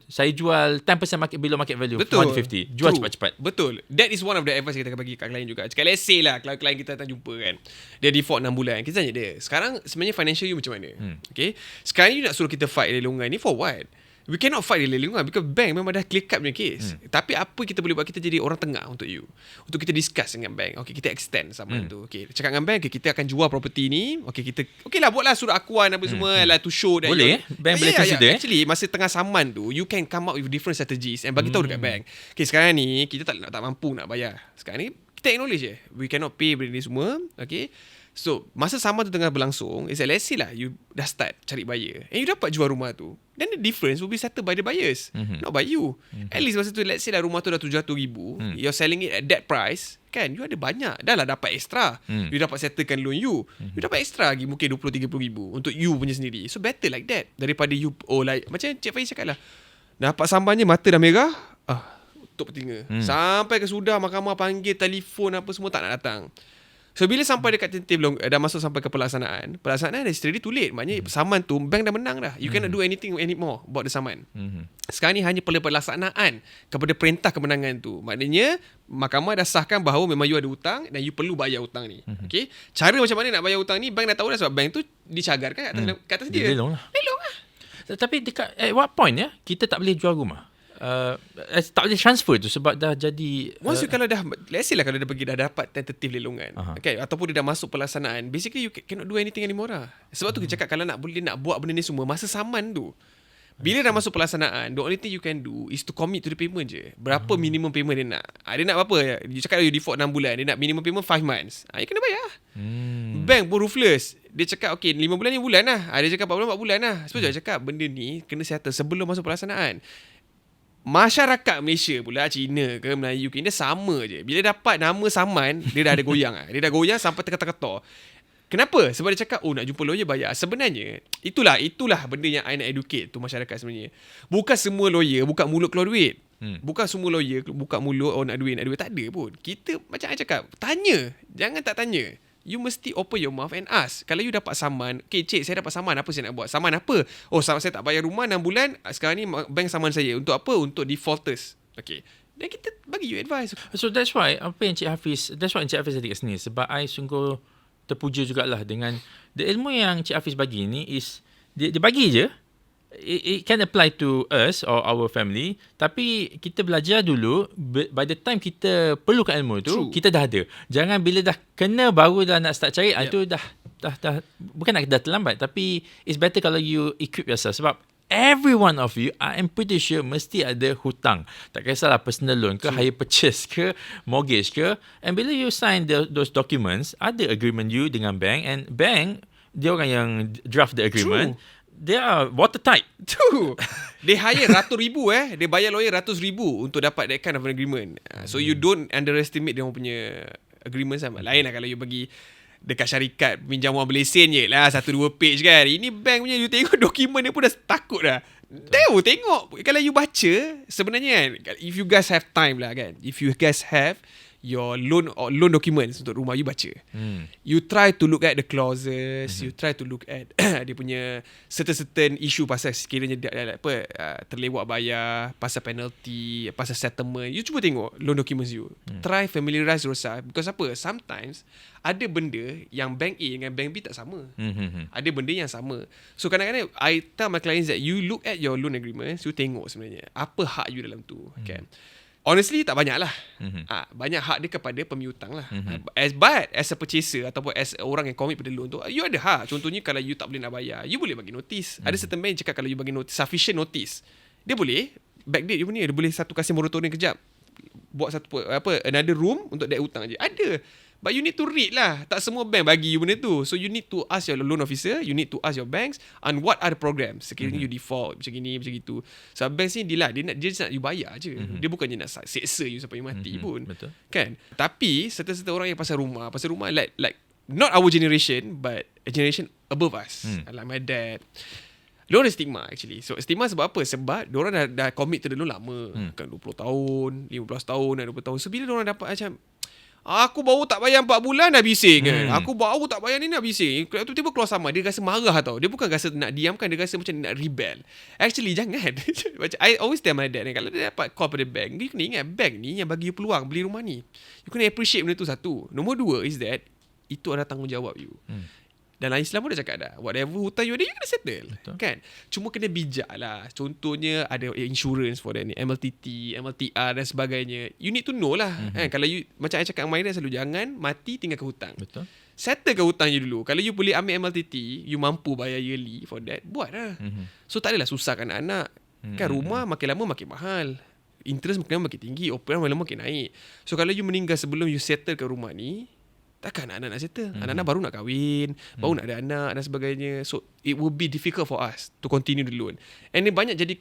Saya jual 10% below market value. $150. Jual cepat-cepat. Betul. That is one of the advice kita akan bagi kat klien juga. Cakap let's say lah, kalau klien kita datang jumpa kan, dia default 6 bulan. Kita tanya dia, sekarang sebenarnya financial you macam mana? Okay. Sekarang you nak suruh kita fight lelongan ni for what? We cannot fight the lelongan because bank memang dah clear cut punya case. Tapi apa kita boleh buat, kita jadi orang tengah untuk you. Untuk kita discuss dengan bank. Okay, kita extend sama tu. Okay, cakap dengan bank, okay, kita akan jual property ni. Okay, kita lah buatlah surat akuan apa semua lah to show that. Boleh bank boleh consider. Actually, masa tengah saman tu, you can come up with different strategies and bagi tahu dekat bank. Okay, sekarang ni kita tak mampu nak bayar. Sekarang ni kita acknowledge we cannot pay benda ni semua. Okay. So, masa sama tu tengah berlangsung, is that let's say lah, you dah start cari buyer and you dapat jual rumah tu, then the difference will be settled by the buyers, not by you. At least masa tu, let's say lah rumah tu dah $700,000, you're selling it at that price, kan, you ada banyak, dah lah dapat extra. You dapat settlekan loan you dapat extra lagi, mungkin $20,000-30,000 untuk you punya sendiri. So, better like that, daripada you, like, macam Cik Faiz cakap lah, dapat sambannya, mata dah merah, tutup telinga. Sampai ke sudah mahkamah panggil, telefon apa semua, tak nak datang. So bila sampai dekat titik belum dah masuk sampai ke pelaksanaan dah straight too late. Maknanya saman tu bank dah menang dah. You cannot do anything anymore about the saman. Sekarang ni hanya perlu pelaksanaan kepada perintah kemenangan tu. Maknanya mahkamah dah sahkan bahawa memang you ada hutang dan you perlu bayar hutang ni. Okay? Cara macam mana nak bayar hutang ni bank dah tahu dah, sebab bank tu dicagarkan kat atas dia. Lelong lah. Tapi dekat at what point kita tak boleh jual rumah? Tak boleh transfer tu sebab dah jadi once you kalau dah, let's say lah kalau dia pergi dah dapat tentative lelongan, okay, ataupun dia dah masuk pelaksanaan, basically you cannot do anything anymore lah. Sebab tu kita cakap kalau nak boleh nak buat benda ni semua masa saman tu, Bila dah masuk pelaksanaan, the only thing you can do is to commit to the payment je. Berapa minimum payment dia nak. Dia nak berapa? Dia cakap you default 6 bulan. Dia nak minimum payment 5 months. You kena bayar. Bank pun ruthless. Dia cakap okay 5 bulan ni bulan lah. Dia cakap 4 bulan 4 bulan lah. Sebab dia cakap benda ni kena settle sebelum masuk pelaksanaan. Masyarakat Malaysia pula, Cina ke Melayu ke, dia sama je. Bila dapat nama saman, dia dah ada goyang. Dia dah goyang sampai terketar-ketar. Kenapa? Sebab dia cakap, nak jumpa lawyer bayar. Sebenarnya, itulah benda yang I nak educate tu masyarakat sebenarnya. Bukan semua lawyer buka mulut keluar duit. Bukan semua lawyer buka mulut, nak duit. Tak ada pun. Kita, macam I cakap, tanya. Jangan tak tanya. You mesti open your mouth and ask. Kalau you dapat saman, okay cik, saya dapat saman, apa saya nak buat? Saman apa? Saman saya tak bayar rumah 6 bulan, sekarang ni bank saman saya. Untuk apa? Untuk defaulters. Okay. Dan kita bagi you advice. So that's why, apa yang Encik Hafiz tadi kat sini. Sebab I sungguh terpuja jugalah dengan the ilmu yang Encik Hafiz bagi ni is, dia bagi je. It can apply to us or our family, tapi kita belajar dulu. By the time kita perlukan ilmu tu, kita dah ada. Jangan bila dah kena baru dah nak start cari. Itu dah bukan nak dah terlambat, tapi it's better kalau you equip yourself. Sebab every one of you, I am pretty sure mesti ada hutang. Tak kisahlah personal loan ke, hire purchase ke, mortgage ke. And bila you sign those documents, ada agreement you dengan bank, and bank dia orang yang draft the agreement. They are watertight. They hire ratus ribu Dia bayar lawyer ratus ribu untuk dapat that kind of an agreement. So you don't underestimate dia punya agreement sama. Lain lah kalau you bagi dekat syarikat pinjam wang berlesen je lah 1-2 page kan. Ini bank punya, you tengok dokumen dia pun dah takut dah. Tengok. Kalau you baca, sebenarnya kan, if you guys have time lah kan, if you guys have your loan documents untuk rumah, you baca. You try to look at the clauses, you try to look at dia punya certain issue pasal sekiranya terlewat bayar, pasal penalty, pasal settlement. You cuba tengok loan documents you. Try familiarize yourself, because apa? Sometimes ada benda yang bank A dengan bank B tak sama. Ada benda yang sama. So kadang-kadang I tell my clients that you look at your loan agreements, you tengok sebenarnya apa hak you dalam tu. Kan? Honestly tak banyak lah. Banyak hak dia kepada pemiutang lah. But as a purchaser ataupun as orang yang commit pada loan tu, you ada hak. Contohnya kalau you tak boleh nak bayar, you boleh bagi notice. Ada certain bank cakap kalau you bagi notice, sufficient notice, dia boleh backdate you punya. Dia boleh satu kasih moratorium kejap, buat satu another room untuk that hutang je. Ada. But you need to read lah. Tak semua bank bagi you benda tu. So you need to ask your loan officer, you need to ask your banks on what are the programs. Sekiranya you default macam gini, macam gitu. So banks ni dia nak you bayar je. Dia bukannya nak seksa you sampai you mati pun. Betul. Kan? Tapi serta-serta orang yang pasal rumah like not our generation, but a generation above us. Like my dad. Diorang ada stigma actually. So stigma sebab apa? Sebab diorang dah commit to the loan lama. Kan 20 tahun, 15 tahun, 20 tahun. So bila diorang dapat macam, aku baru tak bayar 4 bulan dah bising kan. Aku baru tak bayar ni dah bising. Tiba-tiba keluar sama. Dia rasa marah tau. Dia bukan rasa nak diamkan. Dia rasa macam nak rebel. Actually jangan. Macam I always tell my dad, kalau dia dapat call pada bank, dia kena ingat bank ni yang bagi you peluang beli rumah ni. You kena appreciate benda tu satu. Nombor 2 is that itu adalah tanggungjawab you. Dalam Islam pun dah cakap dah, whatever hutang you ada, you kena settle. Betul. Kan? Cuma kena bijak lah. Contohnya ada insurance for that ni, MLTT, MLTR dan sebagainya. You need to know lah. Kan? Kalau you, macam I cakap dengan my dad selalu, jangan mati tinggalkan hutang. Betul. Settlekan hutang you dulu. Kalau you boleh ambil MLTT, you mampu bayar yearly for that, buat lah. So tak adalah susahkan anak. Kan rumah makin lama makin mahal. Interest makin lama makin tinggi. OPR makin lama makin naik. So kalau you meninggal sebelum you settlekan rumah ni, takkan anak-anak nak settle. Anak-anak baru nak kahwin, baru nak ada anak dan sebagainya. So it will be difficult for us to continue the loan. And dia banyak jadi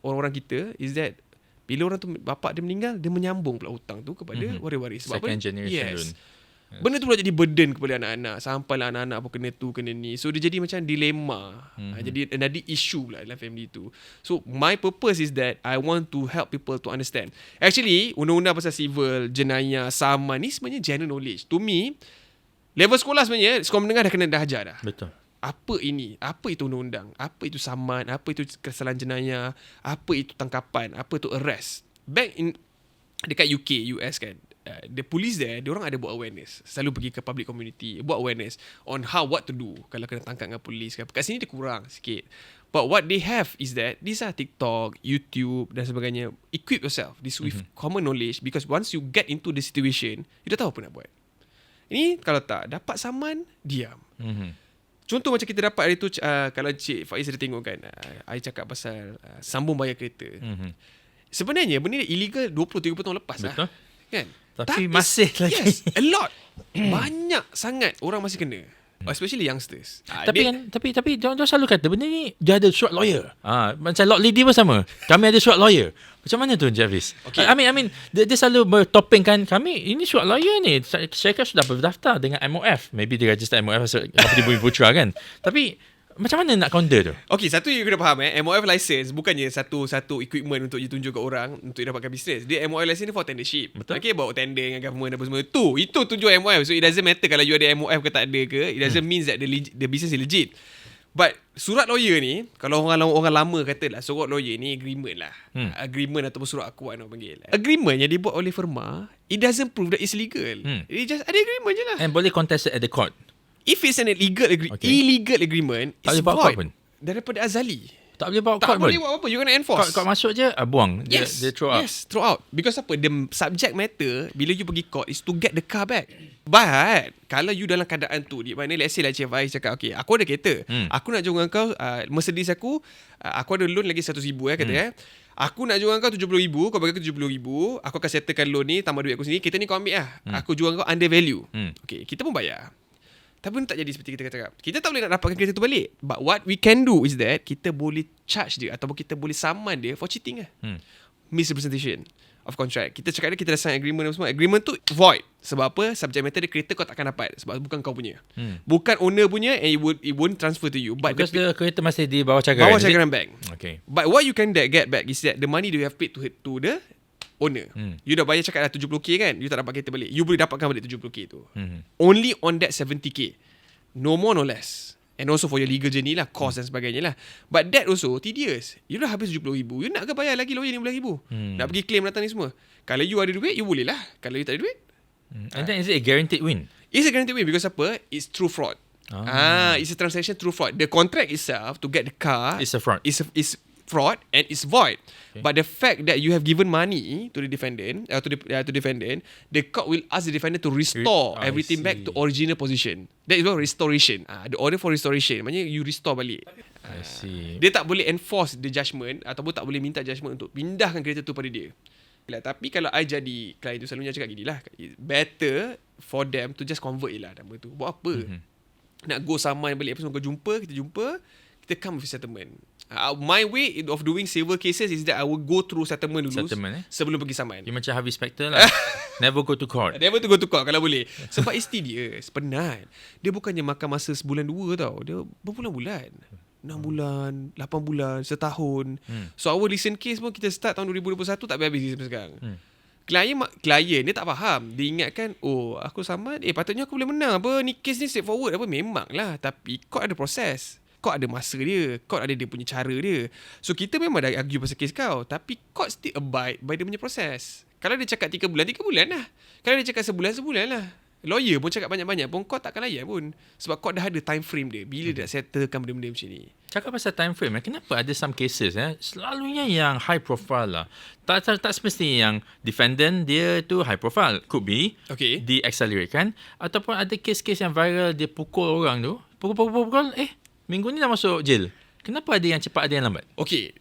orang-orang kita is that bila orang tu bapak dia meninggal, dia menyambung pula hutang tu kepada waris-waris. Sebab second generation loan. Benda tu pula jadi burden kepada anak-anak. Sampailah anak-anak pun kena tu, kena ni. So dia jadi macam dilema. Jadi another issue pula dalam family tu. So my purpose is that I want to help people to understand. Actually, undang-undang pasal civil, jenayah, saman ni sebenarnya general knowledge. To me, level sekolah sebenarnya, sekolah menengah dah ajar dah. Betul. Apa ini? Apa itu undang-undang? Apa itu saman? Apa itu kesalahan jenayah? Apa itu tangkapan? Apa itu arrest? Back in dekat UK, US kan, the police there, diorang ada buat awareness. Selalu pergi ke public community, buat awareness on what to do kalau kena tangkap dengan polis. Kat sini dia kurang sikit. But what they have is that these are TikTok, YouTube dan sebagainya. Equip yourself this with common knowledge, because once you get into the situation, you dah tahu apa nak buat. Ini kalau tak dapat saman, diam. Contoh macam kita dapat hari tu, kalau Cik Faiz ada tengok kan, I cakap pasal sambung bayar kereta. Sebenarnya benda ni illegal 20-30 tahun lepas. Betul. Kan? Tapi masih lagi. Yes, a lot. Banyak sangat orang masih kena. Especially youngsters. Tapi dia selalu kata benda ni dia ada surat lawyer. Macam Lord Lady pun sama. Kami ada surat lawyer. Macam mana tu Jarvis? Okay. I mean dia selalu bertopengkan kami ini surat lawyer ni. Syarikat sudah berdaftar dengan MOF. Maybe dia register MOF Company Bumi Putra kan. Tapi macam mana nak counter tu? Okay, satu you kena faham MOF license bukannya satu equipment untuk you tunjuk kat orang untuk you dapatkan bisnes. Dia MOF license ni for tendership. Betul. Okay, bawa tender dengan government apa semua. Itu tujuan MOF. So it doesn't matter kalau you ada MOF ke tak ada ke. It doesn't mean that the business is legit. But surat lawyer ni, kalau orang lama kata lah, surat lawyer ni agreement lah. Agreement ataupun surat akuan orang panggil. Agreement yang dibuat oleh firma, it doesn't prove that it's legal. It just ada agreement je lah. And boleh contested at the court. If it's an illegal agreement, tak it's boleh bawa court pun. void daripada azali. Tak boleh bawa Tak court pun. boleh buat apa-apa. You kena enforce. Court masuk je, buang. Yes. Dia throw out. Yes, throw out. Because apa? The subject matter bila you pergi court is to get the car back. But kalau you dalam keadaan tu, di mana let's say like Cik Faiz cakap, okay, aku ada kereta. Aku nak jual dengan kau Mercedes aku ada loan lagi 100,000 kata Aku nak jual dengan kau 70,000, kau bagi aku 70,000, aku akan settlekan loan ni, tambah duit aku sendiri, kita ni kau ambil lah. Aku jual dengan kau under value. Okay, kita pun bayar. Tapi tak jadi seperti kita cakap. Kita tak boleh nak dapatkan kereta tu balik. But what we can do is that kita boleh charge dia ataupun kita boleh saman dia for cheating lah. Misrepresentation of contract. Kita cakap dia, kita dah sign agreement dan semua. Agreement tu void. Sebab apa? Subject matter dia kereta kau takkan dapat. Sebab bukan kau punya. Bukan owner punya and it won't transfer to you. But because the kereta masih di bawah cagaran. Bawah cagaran bank. Okay. But what you can get back is that the money you have paid to the owner. You dah bayar cakap dah 70k kan, you tak dapat kereta balik, you boleh dapatkan balik 70k tu. Only on that 70k. No more no less. And also for your legal journey lah, cost dan sebagainya lah. But that also tedious. You dah habis 70,000, you nak ke bayar lagi lawyer 15,000? Nak pergi claim datang ni semua. Kalau you ada duit, you boleh lah. Kalau you tak ada duit, and then is it a guaranteed win? It's a guaranteed win because apa? It's through fraud. It's a transaction through fraud. The contract itself to get the car It's a fraud. Is fraud and it's void. Okay. But the fact that you have given money to the defendant, to defendant, the court will ask the defendant to restore everything back to original position. That is called restoration. The order for restoration, maknanya you restore balik. I see. Dia tak boleh enforce the judgment ataupun tak boleh minta judgment untuk pindahkan kereta tu pada dia. Tapi kalau I jadi client tu, selalunya cakap gini lah, better for them to just convert je lah nama tu. Buat apa? Nak go saman balik apa semua, kita jumpa, kita come with settlement. My way of doing civil cases is that I will go through settlement dulu sebelum pergi saman. Dia macam Harvey Specter lah. Never go to court. Never to go to court kalau boleh. Sebab it's tedious, penat. Dia bukannya makan masa sebulan 2 tau. Dia berbulan-bulan. 6 bulan, 8 bulan, setahun. So our recent case pun kita start tahun 2021 tak habis sampai sekarang. Klien dia tak faham. Dia ingatkan, oh aku saman, patutnya aku boleh menang apa. Ni case ni straightforward apa. Memang lah. Tapi court ada proses. Court ada masa dia. Court ada dia punya cara dia. So kita memang dah argue pasal kes kau, tapi court still abide by dia punya proses. Kalau dia cakap 3 bulan lah. Kalau dia cakap sebulan lah. Lawyer pun cakap banyak-banyak pun court takkan layan pun. Sebab court dah ada time frame dia. Bila dia settlekan benda-benda macam ni. Cakap pasal time frame, kenapa ada some cases selalunya yang high profile lah. Tak semestinya yang defendant dia tu high profile. Could be di-accelerate kan. Ataupun ada kes-kes yang viral, dia pukul orang tu. Pukul, minggu ni dah masuk jail. Kenapa ada yang cepat, ada yang lambat? Okay,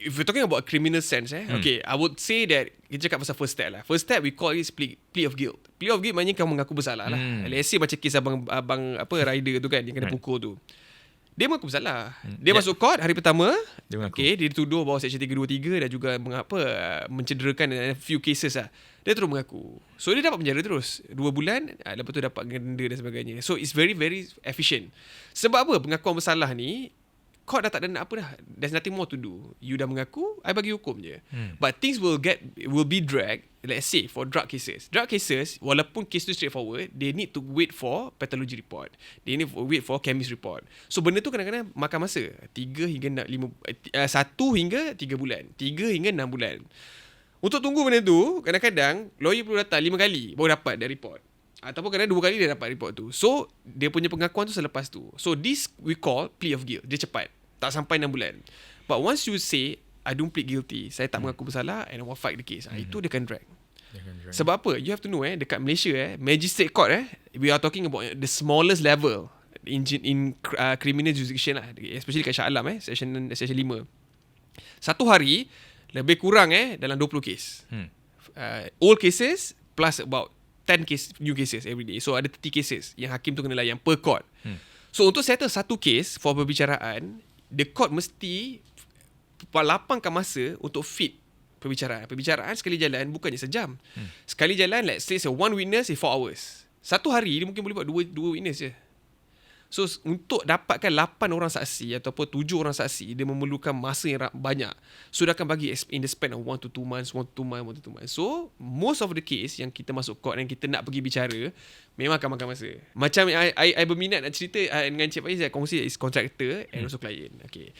if we're talking about criminal sense, okay, I would say that kita cakap pasal first step lah. First step we call it plea of guilt. Plea of guilt maknanya kau mengaku bersalah lah. Let's say macam kes abang rider tu kan, yang kena pukul tu. Dia mengaku bersalah. Dia masuk court hari pertama. Dia dituduh bahawa Seksyen 323 dan juga mencederakan a few cases lah. Dia terus mengaku. So dia dapat penjara terus 2 bulan, lepas tu dapat denda dan sebagainya. So it's very very efficient. Sebab apa? Pengakuan bersalah ni court dah tak ada nak apa dah. There's nothing more to do. You dah mengaku, I bagi hukum je. But things will be dragged. Let's say for drug cases. Drug cases, walaupun case tu straightforward, they need to wait for pathology report. They need to wait for chemist report. So benda tu kadang-kadang makan masa 1 hingga 3 bulan, 3 hingga 6 bulan. Untuk tunggu benda tu, kadang-kadang lawyer perlu datang 5 kali baru dapat dia report. Ataupun kadang 2 kali dia dapat report tu. So dia punya pengakuan tu selepas tu. So this we call plea of guilt. Dia cepat, tak sampai 6 bulan. But once you say I don't plead guilty, saya tak mengaku bersalah, and I will fight the case, itu dia can drag. Sebab apa? You have to know dekat Malaysia magistrate court we are talking about the smallest level. criminal jurisdiction lah, especially kat Shah Alam section 5. Satu hari lebih kurang dalam 20 kes. Old cases plus about 10 case, new cases every day. So ada 30 cases yang hakim tu kena layan per court. So untuk settle satu case for perbicaraan, the court mesti lapangkan masa untuk fit perbicaraan. Perbicaraan sekali jalan bukannya sejam. Sekali jalan, let's say one witness is 4 hours. Satu hari dia mungkin boleh buat dua witness je. So untuk dapatkan 8 orang saksi ataupun 7 orang saksi, dia memerlukan masa yang banyak. So dia akan bagi in the span of 1 to 2 months. So most of the case yang kita masuk court dan kita nak pergi bicara, memang akan makan masa. Macam I berminat nak cerita dengan Cik Faiz, kongsi is contractor and also client. Okay,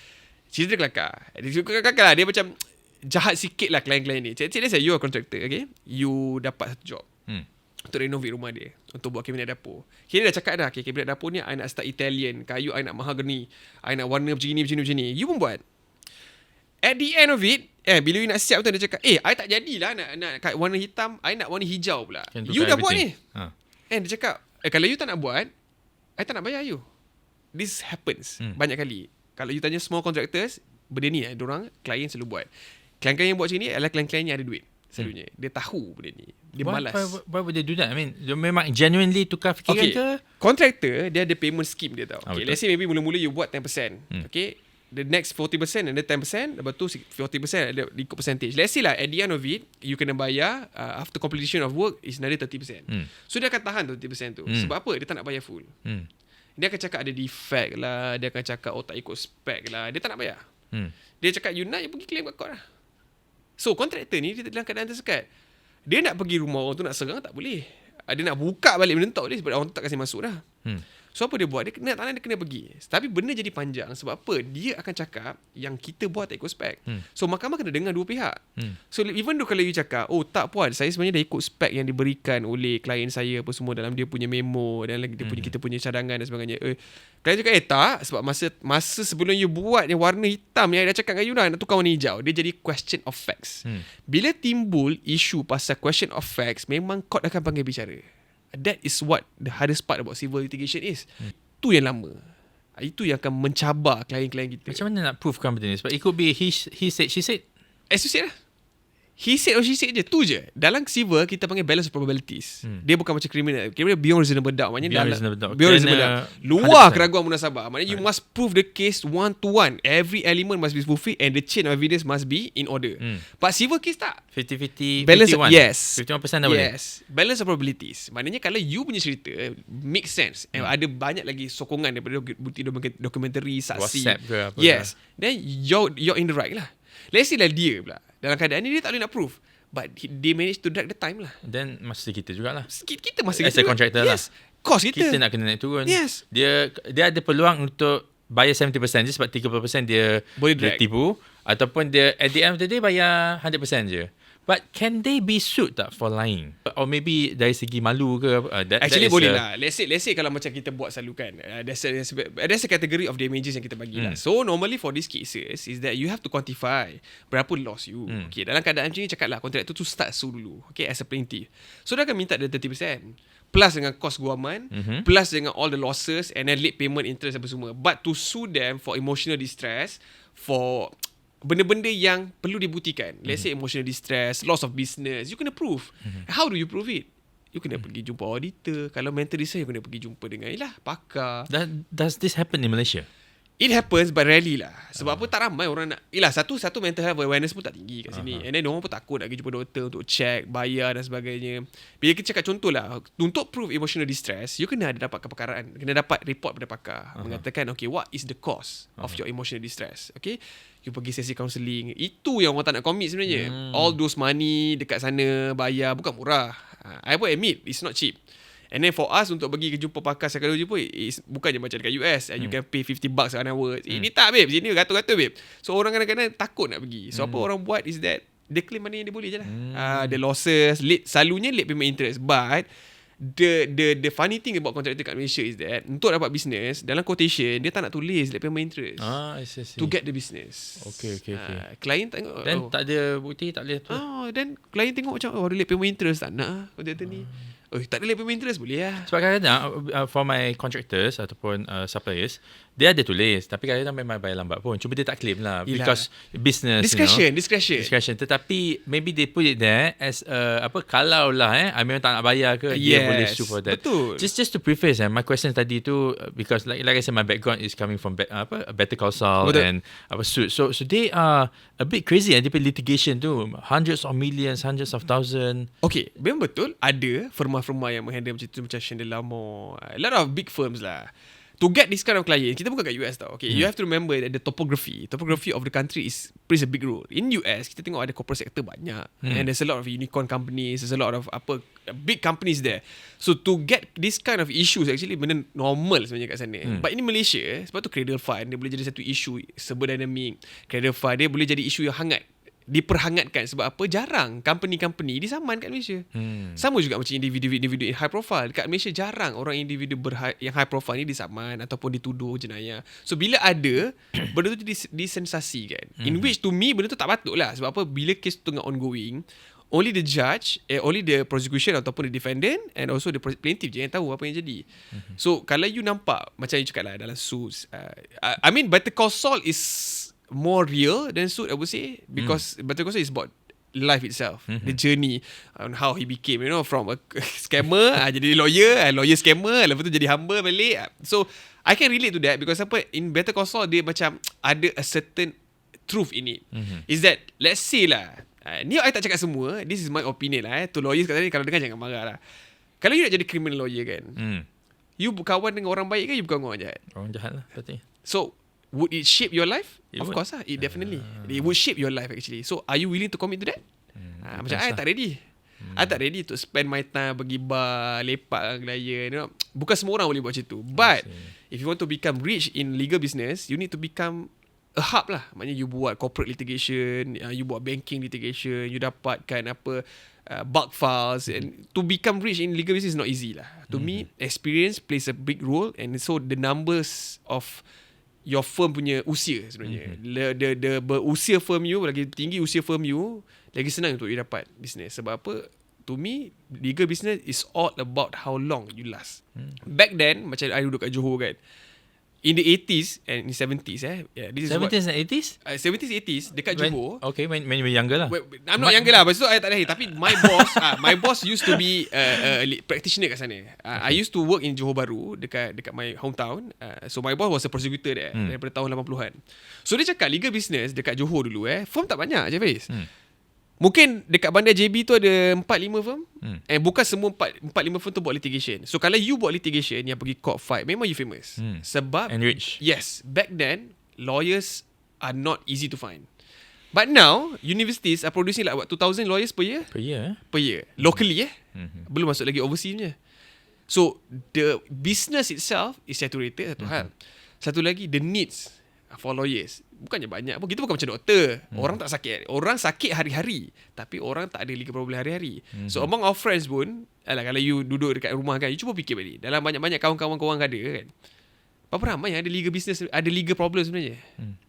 cerita kelakar lah. Dia macam jahat sikit lah klien-klien ni. Cik, let's say you are contractor, okay? You dapat satu job untuk renovate rumah dia, untuk buat kabinet dapur. Kira dah cakap dah, okay, kabinet dapur ni I nak style Italian, kayu I nak mahogany, I nak warna macam ni. You pun buat. At the end of it, bila you nak siap tu, dia cakap, I tak jadilah nak warna hitam, I nak warna hijau pula. You dah buat ni. And dia cakap, kalau you tak nak buat, I tak nak bayar you. This happens banyak kali. Kalau you tanya small contractors, benda ni diorang, klien selalu buat. Klien-klien yang buat macam ni adalah klien-klien yang ada duit. Selalunya dia tahu benda ni. Dia malas. Why would they do that? I mean, dia memang genuinely tukar fikiran ke? Contractor dia ada payment scheme dia tau. Okay, let's say maybe mula-mula you buat 10%. Okay, the next 40% and the 10%, lepas tu 40% ada ikut percentage. Let's say lah at the end of it, you kena bayar after completion of work is another 30%. So dia akan tahan 30% tu. Sebab apa? Dia tak nak bayar full. Dia akan cakap ada defect lah, dia akan cakap tak ikut spec lah, dia tak nak bayar. Dia cakap you nak, you pergi claim kat court lah. So kontraktor ni dia dalam keadaan tersekat. Dia nak pergi rumah orang tu nak serang tak boleh. Dia nak buka balik benda tak boleh sebab orang tu tak kasi masuk dah. So apa dia buat? Dia kena pergi. Tapi benda jadi panjang sebab apa? Dia akan cakap yang kita buat tak ikut spek. So mahkamah kena dengar dua pihak. So even though kalau you cakap, tak puan, saya sebenarnya dah ikut spek yang diberikan oleh klien saya apa semua dalam dia punya memo dan lagi dia punya kita punya cadangan dan sebagainya. Klien cakap tak, sebab masa sebelum you buat yang warna hitam yang dah cakap dengan you nak tukar warna hijau. Dia jadi question of facts. Bila timbul isu pasal question of facts, memang court akan panggil bicara. That is what the hardest part about civil litigation is. Itu yang lama. Itu yang akan mencabar klien-klien kita. Macam mana nak provekan benda ni? Sebab it could be he said, she said. As you said lah. He said or she said je. Tu je. Dalam civil, kita panggil balance of probabilities. Dia bukan macam criminal. Criminal beyond reasonable doubt. Maknanya beyond reasonable doubt. Luar keraguan munasabah. Maknanya you must prove the case 1-to-1. Every element must be fulfilled and the chain of evidence must be in order. But civil case tak. 50-50, balance 51. Yes. 51% dah boleh. Yes. Balance of probabilities. Maknanya kalau you punya cerita make sense. Ada banyak lagi sokongan daripada bukti dokumentari, saksi. WhatsApp ke apa. Yes. Then you're in the right lah. Let's say lah dia pula dalam keadaan ni dia tak boleh nak prove, but they manage to drag the time lah. Then masa kita jugalah. Kita masa as kita a contractor lah. Yes. Cost kita nak kena naik turun. Yes. Dia ada peluang untuk bayar 70% je sebab 30% dia boleh dia tipu, ataupun dia at the end of the day bayar 100% je. But can they be sued tak for lying? Or maybe dari segi malu ke? Actually boleh lah. Let's say kalau macam kita buat selalu kan, there's a category of damages yang kita bagi lah. So normally for these cases is that you have to quantify berapa loss you. Okay, dalam keadaan macam ni cakap lah kontraktor tu start sue dulu. Okay, as a plaintiff. So dia akan minta dia 30%. Plus dengan kos guaman, plus dengan all the losses and then late payment interest apa semua. But to sue them for emotional distress, for benda-benda yang perlu dibuktikan. Let's say emotional distress, loss of business, you kena prove. How do you prove it? You kena pergi jumpa auditor. Kalau mental distress, you kena pergi jumpa dengan pakar. Does this happen in Malaysia? It happens but rarely lah. Sebab apa tak ramai orang nak. Satu mental health awareness pun tak tinggi kat sini. And then orang pun takut nak pergi jumpa doktor untuk check, bayar dan sebagainya. Bila kita cakap contoh lah, untuk prove emotional distress, you kena ada dapat kepakaraan. Kena dapat report pada pakar. Mengatakan, okay, what is the cause of your emotional distress? Okay, you pergi sesi counselling. Itu yang orang tak nak commit sebenarnya. All those money dekat sana, bayar, bukan murah. I pun admit, it's not cheap. And then for us untuk pergi jumpa pakar psikologi pun bukannya macam dekat US you can pay $50 an hour. Ini tak babe, sini ratus-ratus babe. So orang kadang-kadang takut nak pergi. So apa orang buat is that dia claim mana yang dia boleh je lah. The losses, selalunya late payment interest. But the funny thing about contractor kat Malaysia is that untuk dapat business, dalam quotation dia tak nak tulis late payment interest. I see. To get the business. Okay. Klien tengok then tak ada bukti, tak boleh tu. Then klien tengok macam ada late payment interest, tak nak contractor ni. Tak ada labor maintenance, boleh lah. Sebab kadang-kadang for my contractors ataupun suppliers, dia ada tulis, tapi kadang-kadang memang bayar lambat pun. Cuma dia tak claim lah. Yelah. Because business, discretion. Tetapi maybe they put it there as kalau lah I memang tak nak bayar ke, dia boleh sue for that. Betul. Just to preface, my question tadi tu, because like I said, my background is coming from Better Call Saul and suit. So they are a bit crazy. Dia punya litigation tu, hundreds of millions, hundreds of thousands. Okay, memang betul. Ada firma-firma yang menghandle macam tu, macam Chandelamo, a lot of big firms lah. To get this kind of client, kita bukan kat US tau. Okay, you have to remember that the topography of the country plays a big role. In US, kita tengok ada corporate sector banyak, and there's a lot of unicorn companies, there's a lot of big companies there. So to get this kind of issues actually benda normal sebenarnya kat sana. But in Malaysia, sebab tu Cradle Fund dia boleh jadi satu isu seberdinamik. Cradle Fund dia boleh jadi isu yang hangat, diperhangatkan. Sebab apa? Jarang company-company disaman kat Malaysia. Sama juga macam individu-individu in high profile. Dekat Malaysia jarang orang individu yang high profile ni disaman ataupun dituduh jenayah. So bila ada, benda tu disensasikan. In which to me benda tu tak patut lah. Sebab apa? Bila kes tu tengah ongoing, only the judge, only the prosecution ataupun the defendant and also the plaintiff je yang tahu apa yang jadi. So kalau you nampak, macam you cakap lah dalam suits, I mean Better Call Saul is more real than suit, I would say, because Better Call Saul is about life itself, the journey on how he became, from a scammer jadi lawyer scammer, lepas tu jadi humble balik. So I can relate to that because in Better Call Saul dia macam ada a certain truth in it. Is that, let's say lah, ni I tak cakap semua, this is my opinion lah. To lawyers kat tadi, kalau dengar jangan marah lah. Kalau you nak jadi criminal lawyer kan, you berkawan dengan orang baik ke you berkawan dengan orang jahat? Orang jahat lah berarti. So would it shape your life? Of would. course lah. It definitely. It would shape your life actually. So are you willing to commit to that? Macam I tak ready. I tak ready to spend my time pergi bar, lepak dengan klien. Bukan semua orang boleh buat macam tu. But if you want to become rich in legal business, you need to become a hub lah. Maknanya you buat corporate litigation, you buat banking litigation, you dapatkan bulk files, and to become rich in legal business is not easy lah. To me, experience plays a big role, and so the numbers of your firm punya usia sebenarnya. The berusia firm you, lagi tinggi usia firm you, lagi senang untuk you dapat business. Sebab apa? To me, legal business is all about how long you last. Back then, macam I duduk kat Johor kan, in the 80s and in 70s, this is 70s and 80s? 70s, 80s, dekat Johor. Okay, when you were younger lah. I'm not younger lah, lepas tu I tak lahir. Tapi my boss used to be a practitioner kat sana. I used to work in Johor Bahru, dekat my hometown. So my boss was a prosecutor there daripada tahun 80-an. So dia cakap legal business dekat Johor dulu, firm tak banyak je, Faiz. Mungkin dekat bandar JB tu ada 4-5 firm, and bukan semua 4-5 firm tu buat litigation. So kalau you buat litigation yang pergi court fight, memang you famous. Sebab and rich. Yes, back then lawyers are not easy to find. But now universities are producing like 2,000 lawyers per year. Per year. Locally belum masuk lagi overseas punya. So the business itself is saturated, satu hal. Satu lagi, the needs for lawyers bukannya banyak pun. Kita bukan macam doktor. Orang tak sakit. Orang sakit hari-hari, tapi orang tak ada legal problem hari-hari. So among our friends pun, kalau you duduk dekat rumah kan, you cuba fikir balik. Dalam banyak-banyak kawan-kawan ada kan, berapa ramai yang ada legal business, ada legal problem sebenarnya?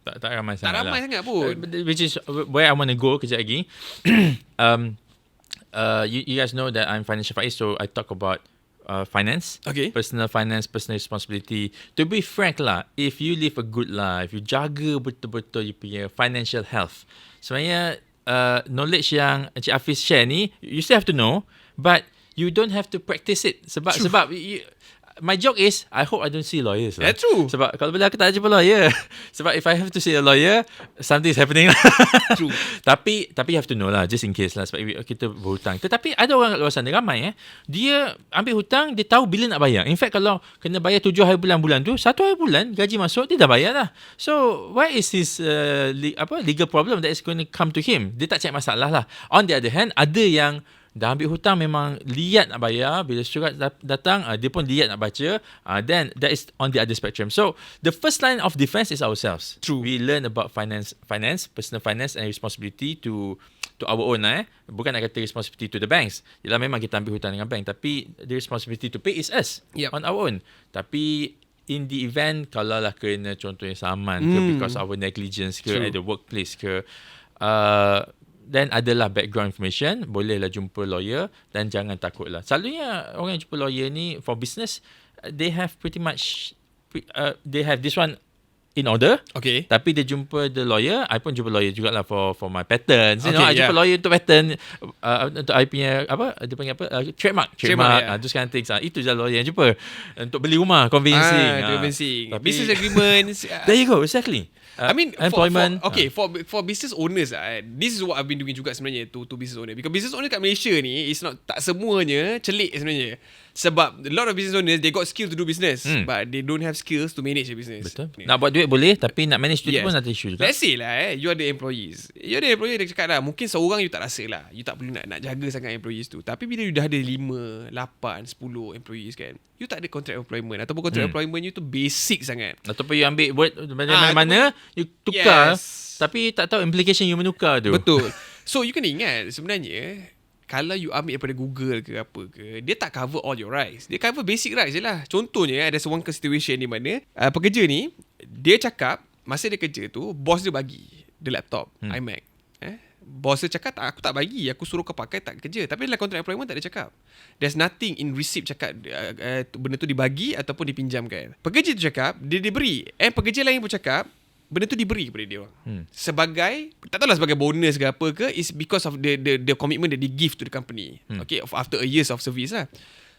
Tak ramai sangat. Tak ramai sangat pun. Which is where I want to go kejap lagi. You guys know that I'm financial advisor, so I talk about finance, personal finance, personal responsibility. To be frank lah, if you live a good life, you jaga betul-betul you punya financial health, sebenarnya knowledge yang Encik Hafiz share ni, you still have to know, but you don't have to practice it. Sebab my joke is, I hope I don't see lawyers lah. That's true. Sebab kalau boleh aku tak jumpa lawyer. Sebab if I have to see a lawyer, something is happening lah. True. Tapi you have to know lah, just in case lah. Sebab kita berhutang. Tetapi ada orang kat luar sana, ramai dia ambil hutang, dia tahu bila nak bayar. In fact, kalau kena bayar 7 hari bulan tu, 1 hari bulan gaji masuk, dia dah bayar lah. So why is his legal problem that is going to come to him? Dia tak cari masalah lah. On the other hand, ada yang dah ambil hutang, memang liat nak bayar. Bila surat datang, dia pun liat nak baca. Then that is on the other spectrum. So the first line of defense is ourselves. True. We learn about finance, personal finance and responsibility to our own. Bukan nak kata responsibility to the banks. Yelah, memang kita ambil hutang dengan bank, tapi the responsibility to pay is us, on our own. Tapi in the event, kalau lah kena contohnya saman ke, because our negligence ke, at the workplace ke, then adalah background information, bolehlah jumpa lawyer dan jangan takutlah. Selalunya orang yang jumpa lawyer ni for business, they have pretty much they have this one in order. Okay. Tapi dia jumpa the lawyer, I pun jumpa lawyer jugalah for my patents. You know, I jumpa yeah. lawyer untuk patent, untuk I punya apa, dia panggil apa, trademark, yeah. those kind of things. Itu je lawyer yang jumpa. Untuk beli rumah, convincing. Convincing. Tapi, Business agreements. There you go, exactly. I mean, employment. for business owners, this is what I've been doing juga sebenarnya to business owner. Because business owner kat Malaysia ni is not, tak semuanya celik sebenarnya. Sebab a lot of business owners, they got skill to do business, but they don't have skills to manage the business. Betul. Nak buat duit boleh, tapi nak manage duit pun ada issue juga. Let's say lah, you are the employees. You are the employee, dia cakap lah, mungkin seorang you tak rasa lah. You tak perlu nak jaga sangat employees tu. Tapi bila you dah ada 5, 8, 10 employees kan, you tak ada contract employment. Ataupun contract employment you tu basic sangat. Ataupun you ambil buat mana-mana, you tukar. Yes. Tapi tak tahu implication you menukar tu. Betul. So you kena ingat, sebenarnya kalau you ambil daripada Google ke apa ke, dia tak cover all your rights. Dia cover basic rights je lah. Contohnya, ada seorang situation di mana pekerja ni, dia cakap masa dia kerja tu, bos dia bagi the laptop, iMac. Bos dia cakap, aku tak bagi, aku suruh kau pakai, tak kerja. Tapi dalam contract employment tak ada cakap. There's nothing in receipt cakap benda tu dibagi ataupun dipinjamkan. Pekerja tu cakap, dia diberi. Pekerja lain pun cakap, benda tu diberi kepada dia orang. Sebagai, tak tahulah sebagai bonus ke apa ke, is because of the commitment that they give to the company. Okay, after a years of service lah.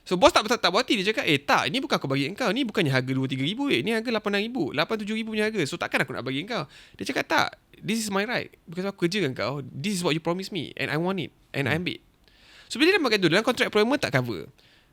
So bos tak buat hati, dia cakap, tak, ini bukan aku bagi engkau, ni bukannya harga 2-3 ribu, ni harga 8-6 ribu, 8-7 ribu punya harga. So takkan aku nak bagi engkau. Dia cakap, tak, this is my right, because aku kerja dengan kau, this is what you promised me, and I want it, and I ambil. So bila dia makan tu, dalam contract employment tak cover.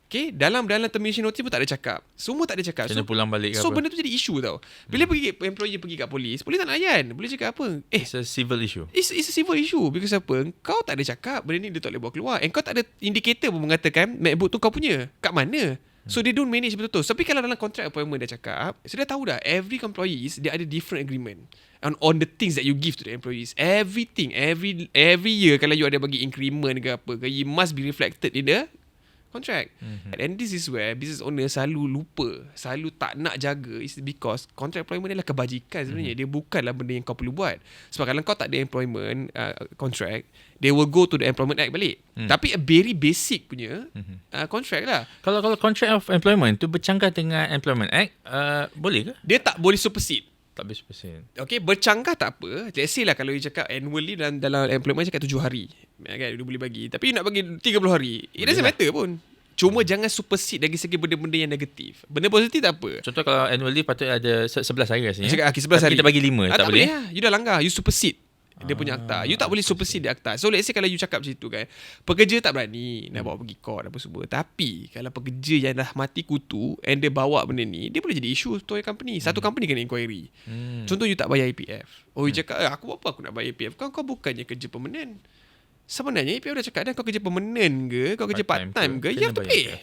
Okay, dalam termination notice pun tak ada cakap. Semua tak ada cakap. Kena pulang balik ke so apa. benda tu jadi isu tau. Bila employee pergi kat polis tak nak layan. Boleh cakap apa? It's a civil issue. It's a civil issue. Because apa? Kau tak ada cakap benda ni dia tak boleh bawa keluar. And kau tak ada indicator pun mengatakan MacBook tu kau punya. Kat mana? So they don't manage betul-betul. Tapi kalau dalam contract appointment dia cakap, so dia tahu dah every employees dia ada different agreement on the things that you give to the employees. Everything, every year kalau you ada bagi increment ke apa ke, you must be reflected in the contract. And this is where business owner selalu lupa, selalu tak nak jaga, is because contract employment adalah kebajikan sebenarnya. Dia bukanlah benda yang kau perlu buat. Sebab kalau kau tak ada employment contract, they will go to the Employment Act balik. Tapi a very basic punya contract lah. Kalau contract of employment tu bercanggah dengan Employment Act, boleh ke? Dia tak boleh supersede. Tak boleh supersede. Okay, bercanggah tak apa. Let's say lah kalau you cakap annually dalam employment cakap 7 hari. Kan, dia boleh bagi. Tapi you nak bagi 30 hari. It doesn't matter pun. Cuma jangan supersede dari segi benda-benda yang negatif. Benda positif tak apa. Contoh kalau annual leave patut ada 11 hari rasanya. Cakap 11 hari. Kita bagi 5, tak boleh? Lah. You dah langgar. You supersede dia punya akta. You tak boleh supersede dia akta. So let's say kalau you cakap macam tu kan, pekerja tak berani nak bawa pergi court apa semua. Tapi kalau pekerja yang dah mati kutu and dia bawa benda ni, dia boleh jadi isu untuk company. Satu company kena inquiry. Contoh you tak bayar EPF. You cakap, aku buat apa aku nak bayar EPF? Kau bukannya kerja permanent. Sebenarnya EPF dah cakap dah, kau kerja permanent ke, kau kerja part-time ke, you have to pay.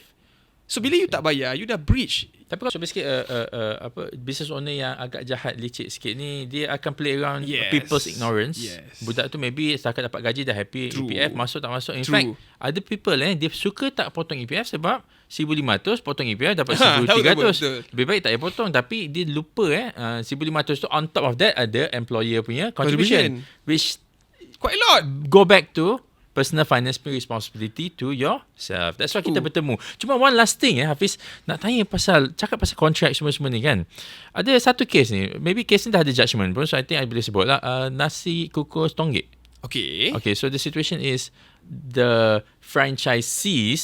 So bila you tak bayar, you dah breach. Tapi kalau basically business owner yang agak jahat, licik sikit ni, dia akan play around people's ignorance. Budak tu maybe setakat dapat gaji dah happy. True. EPF masuk tak masuk. In fact, ada people dia suka tak potong EPF sebab 1,500 potong EPF dapat 1,300. Lebih baik tak payah potong. Tapi dia lupa 1,500 tu on top of that ada employer punya contribution. Which quite a lot. Go back to personal finance responsibility to yourself. That's why kita bertemu. Cuma one last thing Hafiz, nak tanya cakap pasal contract semua-semua ni kan. Ada satu case ni, maybe case ni dah ada judgement pun, so I think I boleh sebut lah, nasi kukus tonggik. Okay, so the situation is the franchisees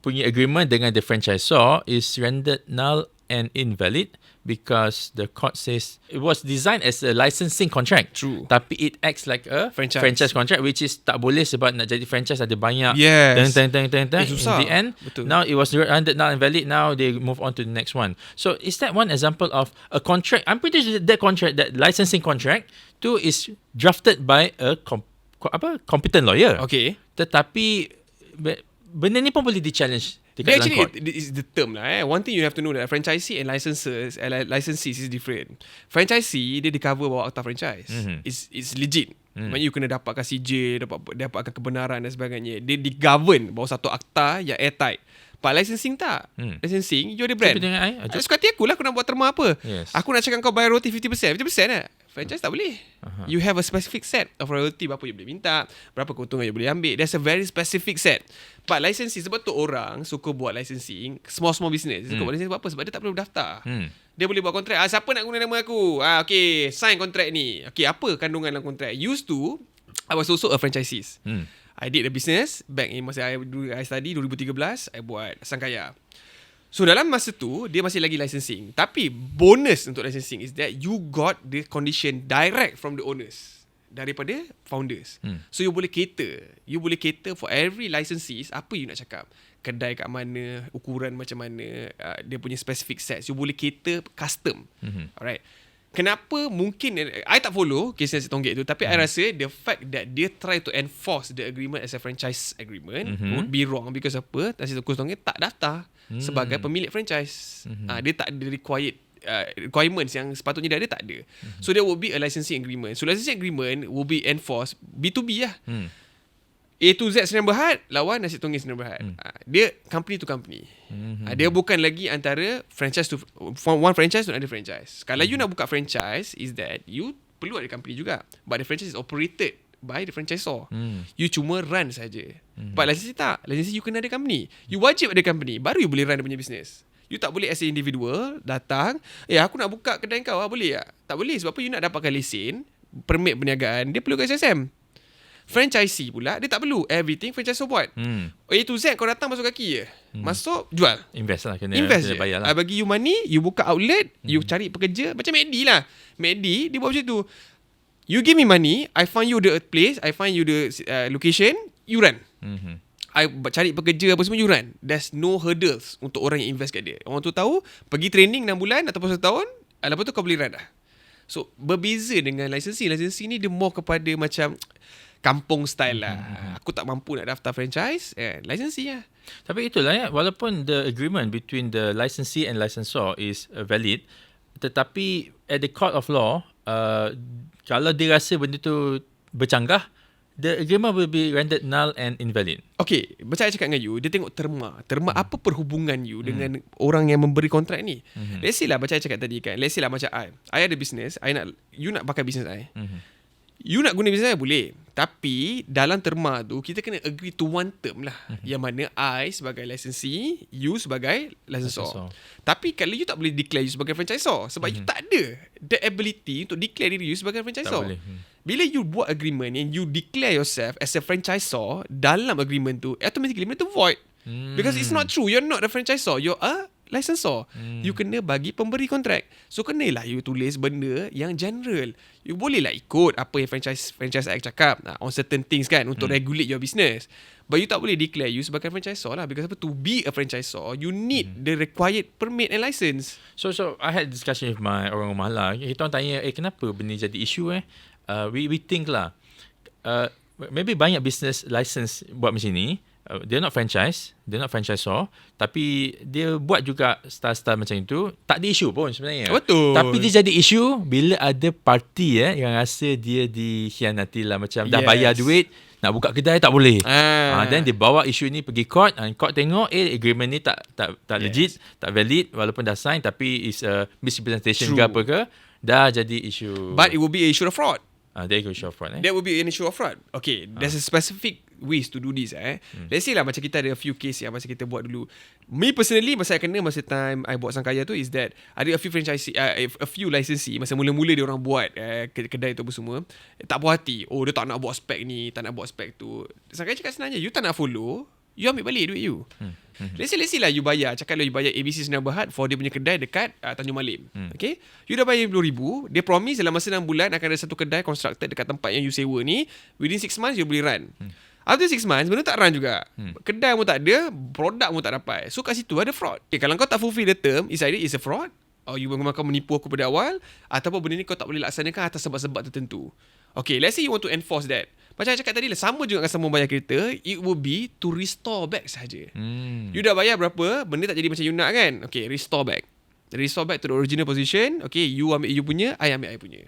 punya agreement dengan the franchisor is rendered null and invalid because the court says it was designed as a licensing contract. True. Tapi it acts like a franchise contract, which is tak boleh sebab nak jadi franchise ada banyak. Yes. In the end, betul. Now it was rendered null and valid. Now they move on to the next one. So is that one example of a contract? I'm pretty sure that contract, that licensing contract, tu is drafted by a competent lawyer. Okay. Tetapi benda ni pun boleh di-challenge. Actually, it is the term lah. One thing you have to know that franchisee and licensees is different. Franchisee dia di cover bawah akta franchise. It's legit. Maksudnya you kena dapatkan CJ, dapatkan kebenaran dan sebagainya. Dia di govern bawah satu akta yang airtight. But licensing tak. Licensing, you ada brand. Suka hati aku lah aku nak buat terma apa. Yes. Aku nak cakap kau bayar roti 50%. 50% lah. Franchise tak boleh. You have a specific set of royalty, berapa you boleh minta, berapa keuntungan you boleh ambil. There's a very specific set. But licensing, sebab tu orang suka buat licensing, small business. Dia suka buat licensing sebab apa? Sebab dia tak perlu daftar. Dia boleh buat kontrak. Siapa nak guna nama aku? Okay, sign kontrak ni. Okay, apa kandungan dalam kontrak? Used to, I was also a franchisee. I did a business back in masa I study 2013. I buat Sangkaya. So dalam masa tu dia masih lagi licensing. Tapi bonus untuk licensing is that you got the condition direct from the owners, daripada founders. So you boleh cater for every licensees. Apa you nak cakap, kedai kat mana, ukuran macam mana, dia punya specific sets, you boleh cater custom. Alright. Kenapa mungkin I tak follow kes Nasi Tonggek tu, tapi I rasa the fact that dia try to enforce the agreement as a franchise agreement would be wrong, because apa? Nasi Tonggek tak daftar sebagai pemilik franchise. Dia tak ada requirements yang sepatutnya dia tak ada. So there will be a licensing agreement. So licensing agreement will be enforced B2B lah. A to Z Sdn Bhd lawan Nasi Tonggek Sdn Bhd. Dia company to company. Dia bukan lagi antara franchise to one franchise to another franchise. Kalau you nak buka franchise, is that you perlu ada company juga, but the franchise is operated by the franchisor. You cuma run saja. But licensing tak. Licensing you kena ada company. You wajib ada company, baru you boleh run dia punya business. You tak boleh as a individual datang, aku nak buka kedai kau, boleh tak? Tak boleh, sebab apa? You nak dapatkan lesen, permit perniagaan, dia perlu kat SSM. Franchisee pula, dia tak perlu. Everything franchisor buat. A to Z kau datang masuk kaki je. Masuk, jual. Invest lah, kena bayar lah. I bagi you money, you buka outlet, you cari pekerja. Macam MACD lah. MACD, dia buat macam tu. You give me money, I find you the place, I find you the location, you run. I cari pekerja apa semua, you run. There's no hurdles untuk orang yang invest kat dia. Orang tu tahu, pergi training 6 bulan ataupun 1 tahun, lepas tu kau boleh run dah. So, berbeza dengan licensing. Licensing ni dia more kepada macam kampung style lah. Aku tak mampu nak daftar franchise, licensing lah. Tapi itulah ya, walaupun the agreement between the licensee and licensor is valid, tetapi at the court of law, kalau dia rasa benda tu bercanggah, the agreement will be rendered null and invalid. Okay, macam saya cakap dengan you, dia tengok terma. Apa perhubungan you dengan orang yang memberi kontrak ni? Let's say lah, macam saya cakap tadi kan, let's say lah macam I ada business, you nak pakai business I. You nak guna business I boleh. Tapi dalam terma tu, kita kena agree to one term lah. Yang mana I sebagai licensee, you sebagai licensor. Tapi kalau you tak boleh declare you sebagai franchisor, sebab you tak ada the ability untuk declare diri you sebagai franchisor. Bila you buat agreement and you declare yourself as a franchisor dalam agreement tu, automatically benda tu void. Because it's not true. You're not a franchisor, you're a licensor. You kena bagi pemberi kontrak. So kenalah you tulis benda yang general. You bolehlah ikut apa yang franchise act cakap on certain things kan, untuk regulate your business. But you tak boleh declare you sebagai franchisor lah. Because to be a franchisor, you need the required permit and license. So I had discussion with my orang rumah lah. Kita orang tanya, kenapa benda jadi isu we think lah, maybe banyak business license buat macam ni. They're not franchise, they're not franchisor, tapi dia buat juga style-style macam itu, tak ada isu pun sebenarnya. Betul. Tapi dia jadi isu bila ada parti yang rasa dia dikhianati lah, macam dah bayar duit, nak buka kedai tak boleh. Then dia bawa isu ni pergi court, court tengok agreement ni tak legit, tak valid, walaupun dah sign, tapi is a misrepresentation ke apa ke, dah jadi isu. But it will be a issue of fraud. There you go, issue of fraud. That will be an issue of fraud. Okay, there's a specific ways to do this. Let's say lah, macam kita ada a few case yang masa kita buat dulu. Me personally, masa I kena masa time I buat Sangkaya tu, is that ada a few franchisee, a few licensee, masa mula-mula dia orang buat kedai tu apa semua, tak puas hati. Dia tak nak buat spek ni, tak nak buat spek tu. Sangkaya cakap sebenarnya, you tak nak follow, you ambil balik duit you. Let's say lah you bayar, cakap lah you bayar ABC Sdn Bhd for dia punya kedai dekat Tanjung Malim. Okay, you dah bayar RM10,000. Dia promise dalam masa 6 bulan akan ada satu kedai constructed dekat tempat yang you sewa ni. Within 6 months you boleh run. After 6 months benda tak run juga. Kedai pun tak ada, produk pun tak dapat. So kat situ ada fraud. Okay, kalau kau tak fulfill the term, is either is a fraud, or you memang kau menipu aku pada awal, ataupun benda ni kau tak boleh laksanakan atas sebab-sebab tertentu. Okay, let's say you want to enforce that. Macam saya cakap tadi lah, sama juga dengan sambung bayar kereta, it will be to restore back sahaja. You dah bayar berapa, benda tak jadi macam you nak kan? Okay, restore back. Restore back to the original position. Okay, you ambil you punya, I ambil I punya.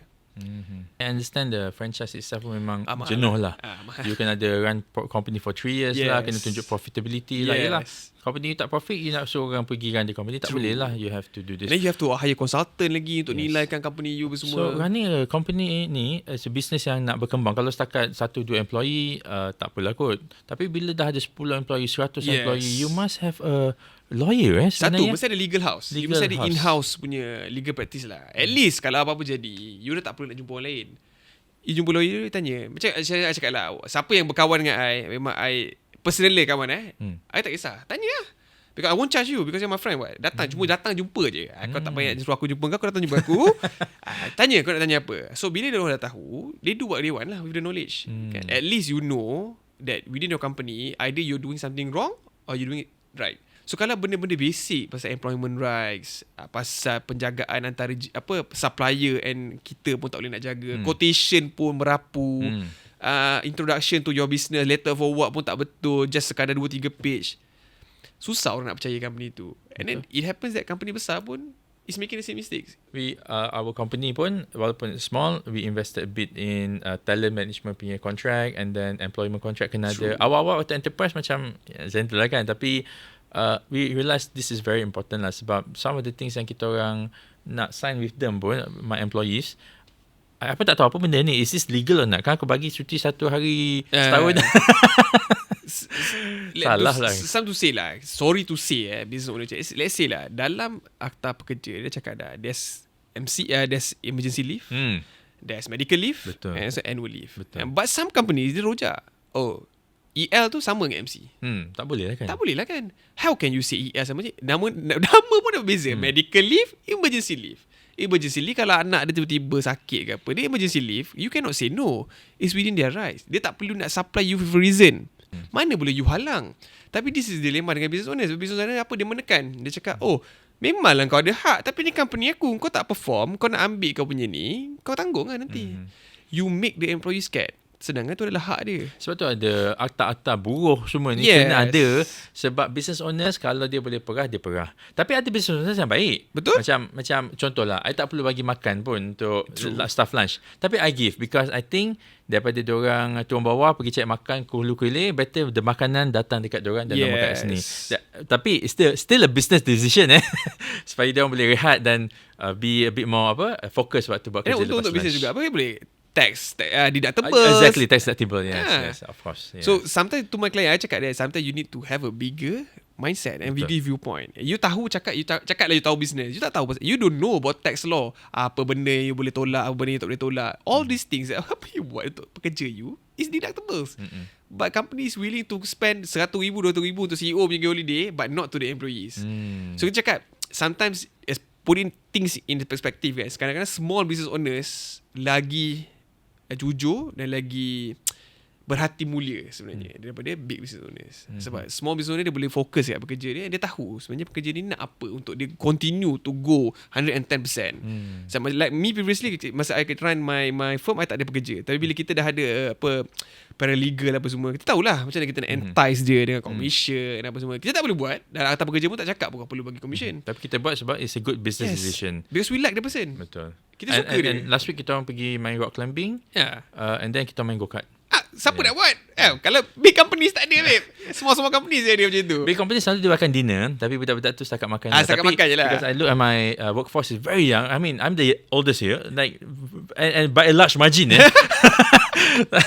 I understand the franchise itself pun memang jenuh lah. You can ada run company for 3 years lah, kena tunjuk profitability lah. Yelah, company you tak profit, you nak suruh orang pergi run the company, tak boleh lah. You have to do this. Then you have to hire consultant lagi untuk nilaikan company you semua. So running a company ni as a business yang nak berkembang, kalau setakat 1-2 employee, tak apalah kot. Tapi bila dah ada 10 employee, 100 employee, you must have a lawyer Satu, sebenarnya. mesti ada legal house. You mesti ada in-house punya legal practice lah. At least kalau apa-apa jadi, you dah tak perlu nak jumpa orang lain. You jumpa lawyer, you tanya. Macam saya cakap lah, siapa yang berkawan dengan I, memang I personally kawan I tak kisah. Tanya lah. Because I won't charge you because you're my friend. Datang, cuma datang jumpa je. Kau tak payah suruh aku jumpa kau datang jumpa aku. Tanya, kau nak tanya apa. So bila dia orang dah tahu, they do what they want lah with the knowledge. Kan? At least you know that within your company, either you're doing something wrong or you're doing it right. So kalau benda-benda basic pasal employment rights, pasal penjagaan antara supplier and kita pun tak boleh nak jaga, quotation pun merapu, introduction to your business, letter for work pun tak betul, just sekadar 2-3 page. Susah orang nak percaya company tu. And then it happens that company besar pun is making the same mistakes. Our company pun, walaupun small, we invested a bit in talent management punya contract, and then employment contract kena ada. Awal-awal waktu enterprise macam gentle lah kan, tapi we realise this is very important lah, sebab some of the things yang kita orang nak sign with them pun, my employees, apa tak tahu apa benda ni, is this legal or not? Kan aku bagi cuti 1 hari setahun. Salah lah. Some to say lah, sorry to say business owner, let's say lah, dalam akta pekerja dia cakap dah, there's there's emergency leave, there's medical leave, and also annual leave. But some companies dia rojak, EL tu sama dengan MC. Tak boleh lah kan? Tak boleh lah kan? How can you say EL sama je? Nama pun dah berbeza. Medical leave, emergency leave. Emergency leave kalau anak dia tiba-tiba sakit ke apa, dia emergency leave, you cannot say no. It's within their rights. Dia tak perlu nak supply you with a reason. Mana boleh you halang? Tapi this is dilemma dengan business owners. Business owner apa dia menekan? Dia cakap, memanglah kau ada hak, tapi ni company aku, kau tak perform, kau nak ambil kau punya ni, kau tanggung lah nanti. You make the employee scared. Sedangkan tu adalah hak dia. Sebab tu ada akta-akta buruh semua ni kena ada. Sebab business owners kalau dia boleh perah, dia perah. Tapi ada business owners yang baik. Betul. Macam contohlah, I tak perlu bagi makan pun untuk staff lunch. Tapi I give because I think daripada diorang turun bawah pergi cari makan ke hulu-kuilir, better the makanan datang dekat diorang dan makan kat sini. Tapi still a business decision supaya diorang boleh rehat dan be a bit more fokus waktu buat kerja lepas lunch. Untuk business juga apa boleh tax deductible. Exactly, tax deductible. Yes, of course. Yeah. So sometimes to my client, I cakap dia, sometimes you need to have a bigger mindset and bigger viewpoint. You tahu cakap lah you tahu business. You tak tahu, you don't know about tax law. Apa benda you boleh tolak, apa benda you tak boleh tolak. All these things apa you buat untuk pekerja you is deductibles. But companies willing to spend 100,000, 200,000 untuk CEO punya holiday, but not to the employees. So kita cakap sometimes putting things in perspective, guys. Kadang-kadang small business owners lagi jujur dan lagi berhati mulia sebenarnya daripada big business owners. Sebab small business owner dia boleh fokus kat pekerja dia, dia tahu sebenarnya pekerja dia nak apa untuk dia continue to go 110%. So like me previously, masa I run my firm, I tak ada pekerja. Tapi bila kita dah ada paralegal apa semua, kita tahulah macam mana kita nak entice dia dengan commission apa semua. Kita tak boleh buat, dan akta pekerja pun tak cakap pun perlu bagi commission. Tapi kita buat sebab it's a good business decision. Because we like the person. Betul. Kita suka dia. And last week kita orang pergi main rock climbing, and then kita main go-kart. Siapa nak buat? Kalau big companies tak ada, babe. Semua companies dia ada macam tu. Big companies selalu dia makan dinner, tapi budak-budak tu setakat makan. Setakat makan je lah. Because I look at my workforce is very young. I mean, I'm the oldest here, like, and by a large margin.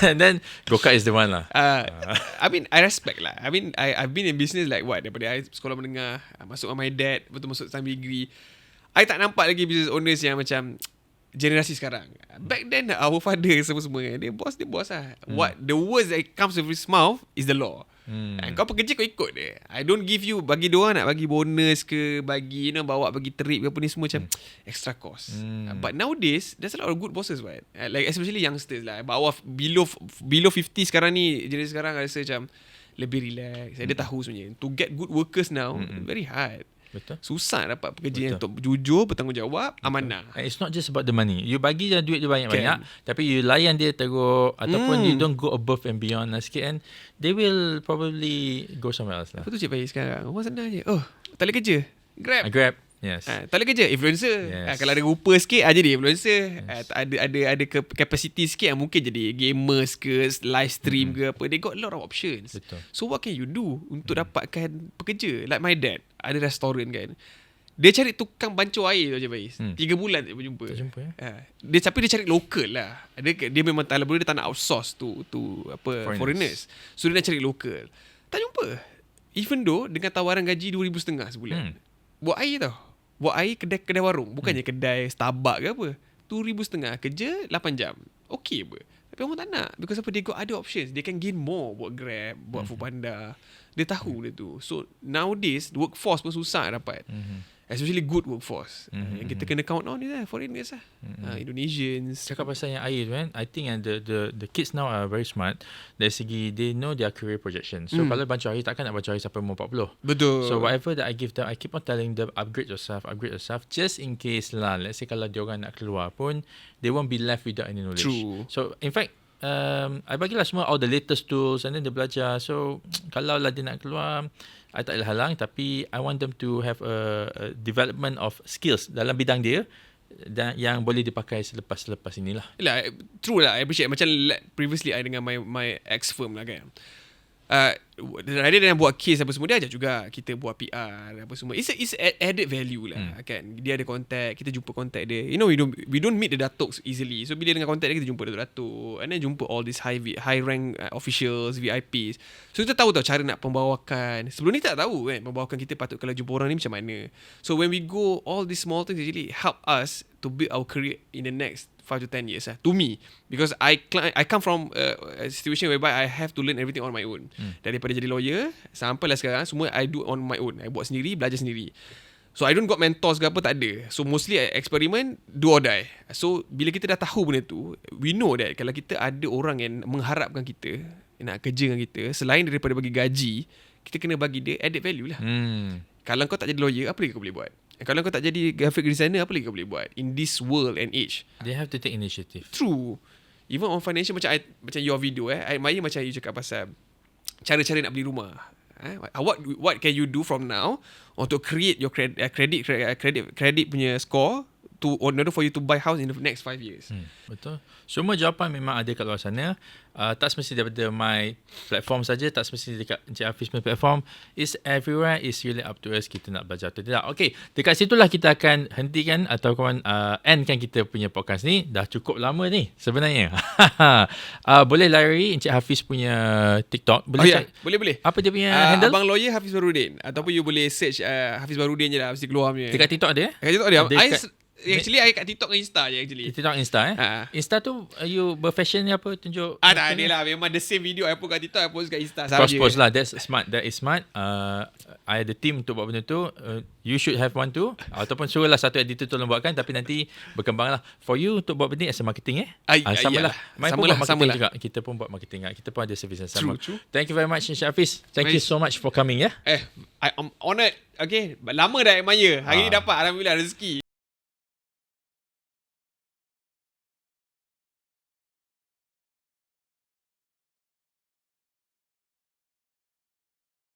And then go-kart is the one lah. I mean, I respect lah. I mean, I've been in business like daripada I sekolah menengah, masuk dengan my dad, betul masuk time degree. I tak nampak lagi business owners yang macam generasi sekarang. Back then, our father semua dia bos lah. What the words that comes with his mouth is the law. Kau pekerja kau ikut dia. I don't give you, bagi diorang nak bagi bonus ke, bagi bawa pergi trip ke apa ni semua macam extra cost. But nowadays there's a lot of good bosses, right? Like especially youngsters lah, bawah below 50 sekarang ni, generasi sekarang rasa macam lebih relax. Dia tahu sebenarnya to get good workers now very hard. Betul. Susah dapat pekerja yang jujur, bertanggungjawab, amanah. And it's not just about the money. You bagi je duit dia banyak-banyak, tapi you layan dia teruk, ataupun you don't go above and beyond lah sikit, and they will probably go somewhere else lah. Apa tu Cik Faiz sekarang? Orang senang je. Tak boleh kerja. Grab. Yes. Tak boleh kerja influencer. Yes. Kalau ada rupa sikit jadi influencer. Yes. Ada capacity sikit mungkin jadi gamers ke, live stream ke apa. They got a lot of options. Betul. So what can you do untuk dapatkan pekerja? Like my dad, ada restoran kan. Dia cari tukang bancuh air tu je Bais. 3 bulan tak berjumpa. Tapi dia cari lokal lah. Dia memang tak boleh, dia tak nak outsource to foreigners. So dia nak cari lokal. Tak jumpa. Even though dengan tawaran gaji 2,500 sebulan. Buat air tau. Buat air kedai warung. Bukannya kedai Starbucks ke apa. 2,500 kerja 8 jam. Okay apa. Tapi orang tak nak. Because apa, they got other options. They can gain more. Buat Grab, buat Foodpanda. Dia tahu dia tu. So nowadays workforce pun susah dapat. Especially good workforce. Yang kita kena count on ni lah, foreigners lah. Indonesians. Cakap pasal yang air tu kan, I think the kids now are very smart. Dari segi they know their career projection. So kalau bancuh air, takkan nak bancuh air sampai umur 40. Betul. So whatever that I give them, I keep on telling them upgrade yourself, just in case lah. Let's say kalau diorang nak keluar pun, they won't be left without any knowledge. True. So in fact, I bagilah semua all the latest tools and then dia belajar. So kalau lah dia nak keluar, I tak halang, tapi I want them to have a development of skills dalam bidang dia dan yang boleh dipakai selepas inilah. Yalah, true lah. I appreciate. Macam previously I dengan my ex firm lah kan. Rather than buat case apa semua, dia ajar juga kita buat PR apa semua. It's added value lah kan. Dia ada contact, kita jumpa contact dia. You know, we don't meet the datuk easily. So bila dengan contact dia, kita jumpa datuk, and then jumpa all these high rank officials, VIPs. So kita tahu cara nak pembawakan. Sebelum ni tak tahu kan pembawakan kita patut kalau jumpa orang ni macam mana. So when we go, all these small things actually help us to build our career in the next 5 to 10 years to me, because I come from a situation whereby I have to learn everything on my own. Daripada jadi lawyer sampailah sekarang, semua I do on my own. I buat sendiri, belajar sendiri. So I don't got mentors ke apa, tak ada. So mostly I experiment, do or die. So bila kita dah tahu benda tu, we know that kalau kita ada orang yang mengharapkan kita nak kerja dengan kita, selain daripada bagi gaji, kita kena bagi dia added value lah. Kalau kau tak jadi lawyer, apa lagi kau boleh buat? Kalau kau tak jadi graphic designer, apa lagi kau boleh buat in this world and age? They have to take initiative. True. Even on financial, macam your video I admire macam you cakap pasal cara-cara nak beli rumah. What can you do from now untuk create your credit punya score in order for you to buy house in the next 5 years. Betul. Semua jawapan memang ada kat luar sana. Tak semesti daripada my platform saja, tak semesti dekat Encik Hafiz punya platform. It's everywhere. It's really up to us kita nak belajar atau tidak. Okay, dekat situlah kita akan hentikan atau endkan kita punya podcast ni. Dah cukup lama ni sebenarnya. Boleh lari Encik Hafiz punya TikTok. Boleh boleh. Apa dia punya handle? Abang Lawyer Hafiz Baharudin. Ataupun you boleh search Hafiz Baharudin je lah, mesti keluar punya. Dekat TikTok ada? Dekat TikTok ada. Actually I kat TikTok dengan Insta je actually. TikTok Insta Insta tu you berfashion ni apa tunjuk? Tak ada lah. Memang the same video I post kat TikTok, I post kat Insta. Post lah. That's smart. That is smart. I ada team untuk buat benda tu. You should have one too. Ataupun suruhlah satu editor tolong buatkan. Tapi nanti berkembang lah. For you untuk buat benda as a marketing sama lah. Main pun buat marketing juga. Kita pun buat marketing. Kita pun ada service yang sama. True. Thank you very much Encik Hafiz. Thank you so much for coming. I'm honoured. Okay, lama dah admire. Hari ni dapat, alhamdulillah, rezeki.